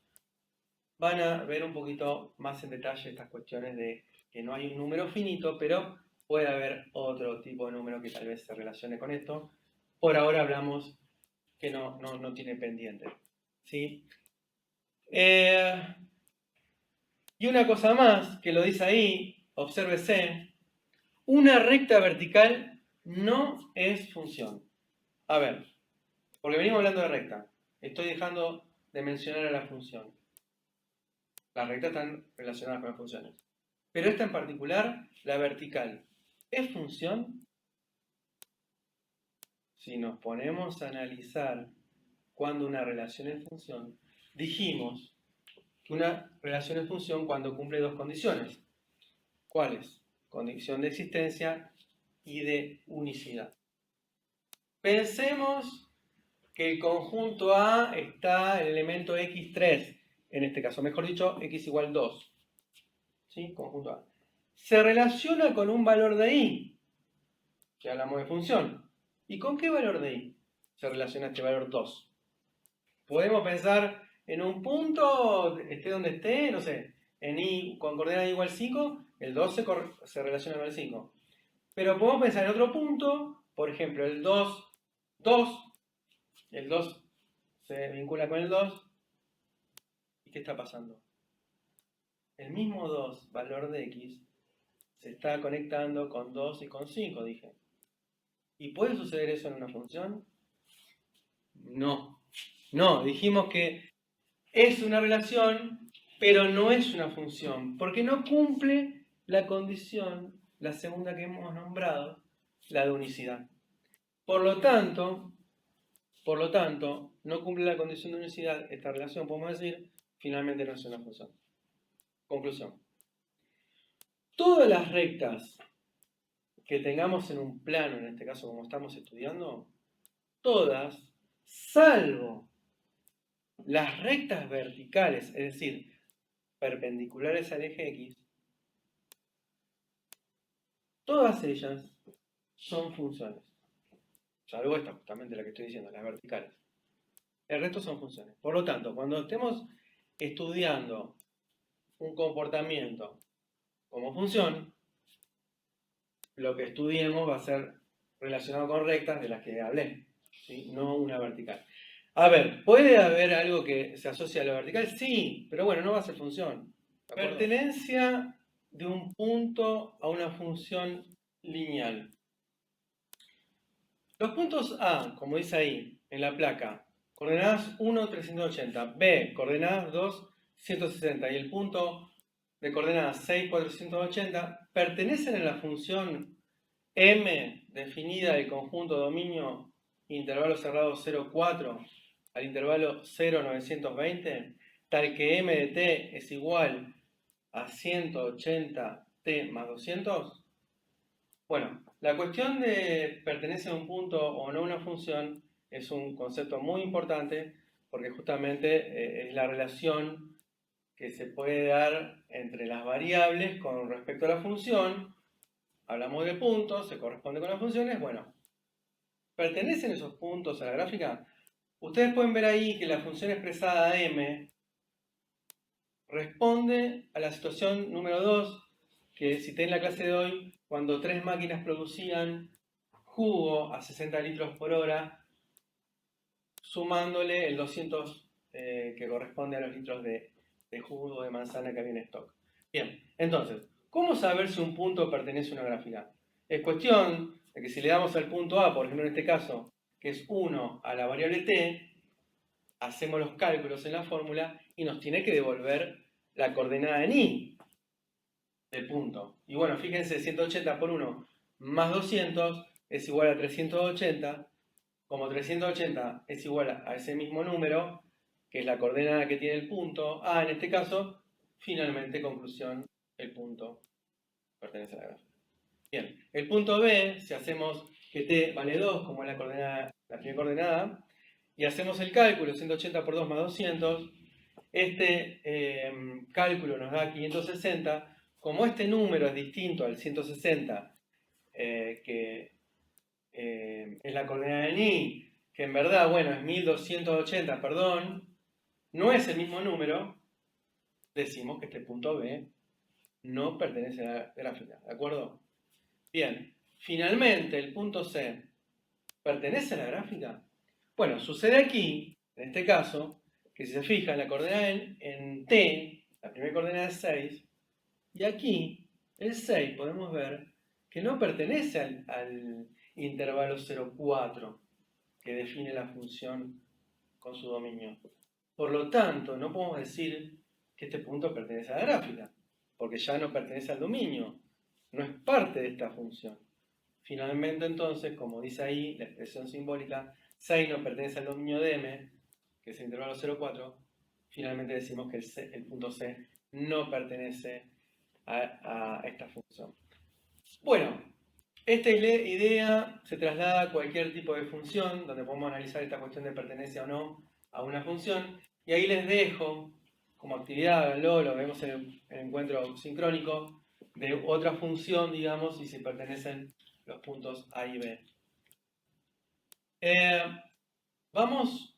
A: van a ver un poquito más en detalle estas cuestiones de que no hay un número finito, pero puede haber otro tipo de número que tal vez se relacione con esto. Por ahora hablamos que no tiene pendiente. ¿Sí? Y una cosa más, que lo dice ahí, obsérvese, una recta vertical no es función. A ver, porque venimos hablando de recta, estoy dejando de mencionar a la función. Las rectas están relacionadas con las funciones. Pero esta en particular, la vertical, ¿es función? Si nos ponemos a analizar cuando una relación es función, dijimos que una relación es función cuando cumple dos condiciones. ¿Cuáles? Condición de existencia y de unicidad. Pensemos que el conjunto A está el elemento x3, en este caso, mejor dicho, x igual 2. ¿Sí? Conjunto A. Se relaciona con un valor de y, que hablamos de función. ¿Y con qué valor de y se relaciona este valor 2? Podemos pensar en un punto, esté donde esté, no sé, en y con coordenada igual 5, el 2 se relaciona con el 5. Pero podemos pensar en otro punto, por ejemplo, el 2, 2, el 2 se vincula con el 2. ¿Y qué está pasando? El mismo 2, valor de x, se está conectando con 2 y con 5, dije. ¿Y puede suceder eso en una función? No. No, dijimos que es una relación, pero no es una función, porque no cumple la condición, la segunda que hemos nombrado, la de unicidad. Por lo tanto, no cumple la condición de unicidad esta relación, podemos decir, finalmente no es una función. Conclusión. Todas las rectas que tengamos en un plano, en este caso como estamos estudiando, todas, salvo las rectas verticales, es decir, perpendiculares al eje X, todas ellas son funciones. Salvo esta, justamente la que estoy diciendo, las verticales. El resto son funciones. Por lo tanto, cuando estemos estudiando un comportamiento como función, lo que estudiemos va a ser relacionado con rectas de las que hablé, ¿sí? No una vertical. A ver, ¿puede haber algo que se asocie a lo vertical? Sí, pero bueno, no va a ser función.
B: ¿De acuerdo?
A: Pertenencia de un punto a una función lineal. Los puntos A, como dice ahí, en la placa, coordenadas 1, 380, B, coordenadas 2, 160, y el punto de coordenadas 6, 480, pertenecen a la función M definida del conjunto dominio intervalo cerrado 0, 4 al intervalo 0, 920, tal que M de t es igual a 180t más 200. Bueno, la cuestión de pertenecer a un punto o no a una función es un concepto muy importante porque justamente es la relación que se puede dar entre las variables con respecto a la función. Hablamos de puntos, se corresponde con las funciones. Bueno, ¿pertenecen esos puntos a la gráfica? Ustedes pueden ver ahí que la función expresada m responde a la situación número 2 que cité en la clase de hoy, cuando 3 máquinas producían jugo a 60 litros por hora, sumándole el 200 que corresponde a los litros de jugo de manzana que había en stock. Bien, entonces, ¿cómo saber si un punto pertenece a una gráfica? Es cuestión de que si le damos al punto A, por ejemplo en este caso, que es 1 a la variable t, hacemos los cálculos en la fórmula y nos tiene que devolver la coordenada en i del punto. Y bueno, fíjense, 180 por 1 más 200 es igual a 380. Como 380 es igual a ese mismo número, que es la coordenada que tiene el punto A en este caso, finalmente, conclusión, el punto pertenece a la gráfica. Bien, el punto B, si hacemos que t vale 2, como es la coordenada, la primera coordenada, y hacemos el cálculo, 180 por 2 más 200, este cálculo nos da 560. Como este número es distinto al 160, que es la coordenada de ni, que en verdad, bueno, es 1280, perdón, no es el mismo número, decimos que este punto B no pertenece a la gráfica, ¿de acuerdo? Bien, finalmente el punto C, ¿pertenece a la gráfica? Bueno, sucede aquí, en este caso, que si se fijan, la coordenada en T, la primera coordenada es 6, y aquí, el 6, podemos ver que no pertenece al intervalo 0,4 que define la función con su dominio. Por lo tanto, no podemos decir que este punto pertenece a la gráfica, porque ya no pertenece al dominio, no es parte de esta función. Finalmente, entonces, como dice ahí la expresión simbólica, 6 no pertenece al dominio de m, que es el intervalo 0,4, finalmente decimos que el punto C no pertenece a esta función. Bueno, esta idea se traslada a cualquier tipo de función, donde podemos analizar esta cuestión de pertenencia o no a una función, y ahí les dejo como actividad, háganlo, lo vemos en el encuentro sincrónico, de otra función, digamos, y si pertenecen los puntos A y B. Vamos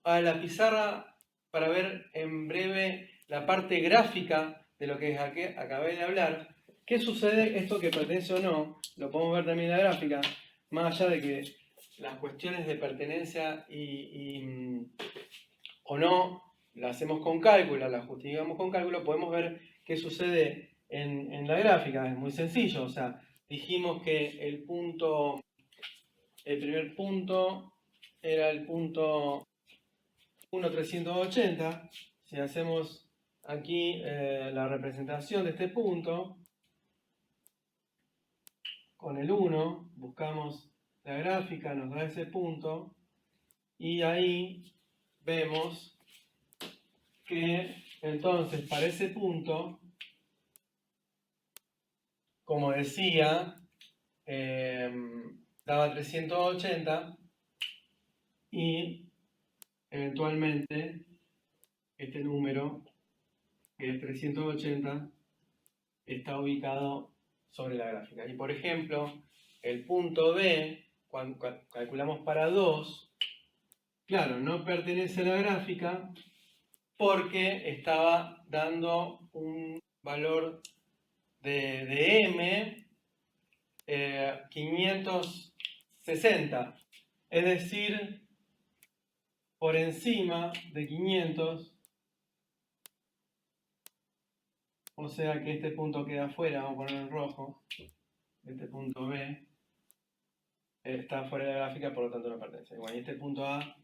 A: a la pizarra para ver en breve la parte gráfica de lo que acabé de hablar. ¿Qué sucede? Esto que pertenece o no, lo podemos ver también en la gráfica, más allá de que las cuestiones de pertenencia o no las hacemos con cálculo, las justificamos con cálculo, podemos ver qué sucede en la gráfica. Es muy sencillo, o sea, dijimos que el primer punto era el punto 1,380. Si hacemos aquí la representación de este punto, con el 1, buscamos la gráfica, nos da ese punto, y ahí vemos que entonces para ese punto, como decía, daba 380 y eventualmente este número, que es 380, está ubicado sobre la gráfica. Y por ejemplo, el punto B, cuando calculamos para 2, claro, no pertenece a la gráfica porque estaba dando un valor de M 560. Es decir, por encima de 500, o sea que este punto queda afuera, vamos a ponerlo en rojo, este punto B está fuera de la gráfica, por lo tanto no pertenece. Bueno, y este punto A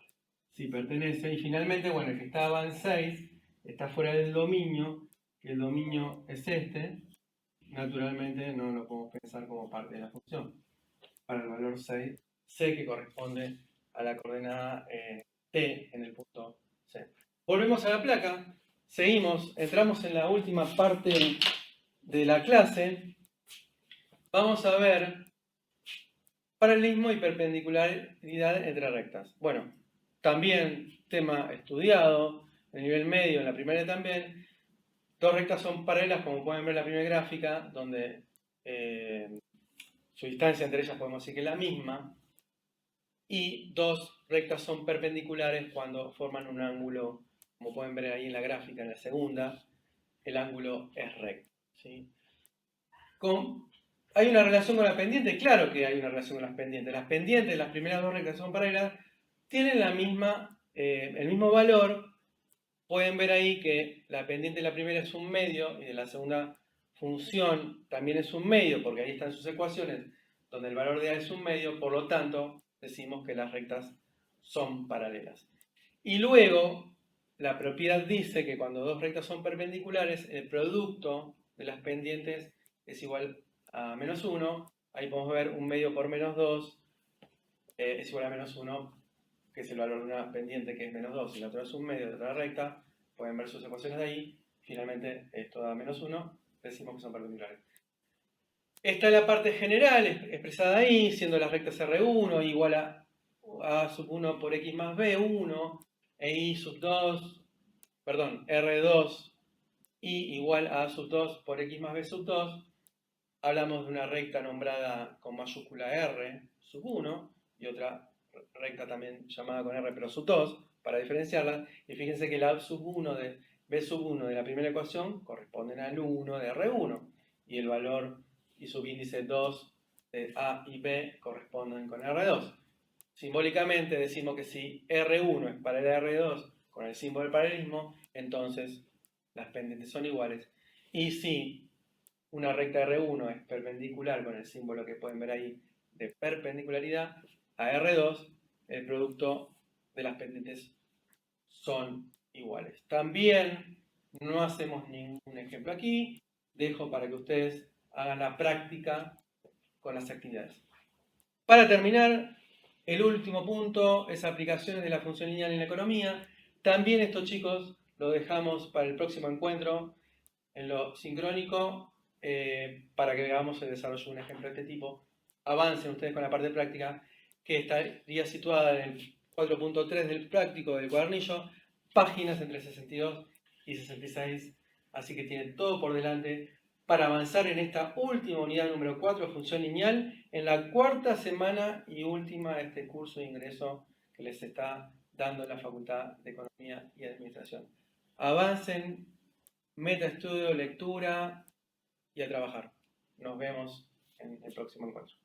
A: sí pertenece, y finalmente, bueno, el que estaba en 6 está fuera del dominio, que el dominio es este, naturalmente no lo podemos pensar como parte de la función. Para el valor 6, C que corresponde a la coordenada T en el punto C. Volvemos a la placa, seguimos, entramos en la última parte de la clase. Vamos a ver paralelismo y perpendicularidad entre rectas. Bueno, también tema estudiado, en nivel medio, en la primaria también. Dos rectas son paralelas, como pueden ver en la primera gráfica, donde su distancia entre ellas podemos decir que es la misma. Y dos rectas son perpendiculares cuando forman un ángulo, como pueden ver ahí en la gráfica, en la segunda, el ángulo es recto, ¿sí? ¿Hay una relación con la pendiente? Claro que hay una relación con las pendientes. Las pendientes, las primeras dos rectas son paralelas, tienen el mismo valor. Pueden ver ahí que la pendiente de la primera es un medio y de la segunda función también es un medio, porque ahí están sus ecuaciones, donde el valor de A es un medio, por lo tanto, decimos que las rectas son paralelas. Y luego, la propiedad dice que cuando dos rectas son perpendiculares, el producto de las pendientes es igual a menos 1. Ahí podemos ver un medio por menos 2 es igual a menos 1, que es el valor de una pendiente que es menos 2, y la otra es un medio de otra recta. Pueden ver sus ecuaciones de ahí. Finalmente, esto da menos 1, decimos que son perpendiculares. Esta es la parte general expresada ahí, siendo las rectas R1 igual a sub 1 por x más b1, e i sub 2, perdón, R2 i igual a sub 2 por x más b sub 2. Hablamos de una recta nombrada con mayúscula R sub 1 y otra recta también llamada con R pero sub 2 para diferenciarlas. Y fíjense que la sub 1 de b sub 1 de la primera ecuación corresponden al 1 de R1 y el valor y subíndice 2 de A y B corresponden con R2. Simbólicamente decimos que si R1 es paralela a R2 con el símbolo del paralelismo, entonces las pendientes son iguales. Y si una recta R1 es perpendicular con el símbolo que pueden ver ahí de perpendicularidad a R2, el producto de las pendientes son iguales. También no hacemos ningún ejemplo aquí, dejo para que ustedes hagan la práctica con las actividades. Para terminar, el último punto es aplicaciones de la función lineal en la economía. También esto, chicos, lo dejamos para el próximo encuentro en lo sincrónico, para que veamos el desarrollo de un ejemplo de este tipo. Avancen ustedes con la parte práctica, que estaría situada en el 4.3 del práctico del cuadernillo, páginas entre 62 y 66, así que tienen todo por delante para avanzar en esta última unidad número 4, función lineal, en la cuarta semana y última de este curso de ingreso que les está dando la Facultad de Economía y Administración. Avancen, meta estudio, lectura y a trabajar. Nos vemos en el próximo encuentro.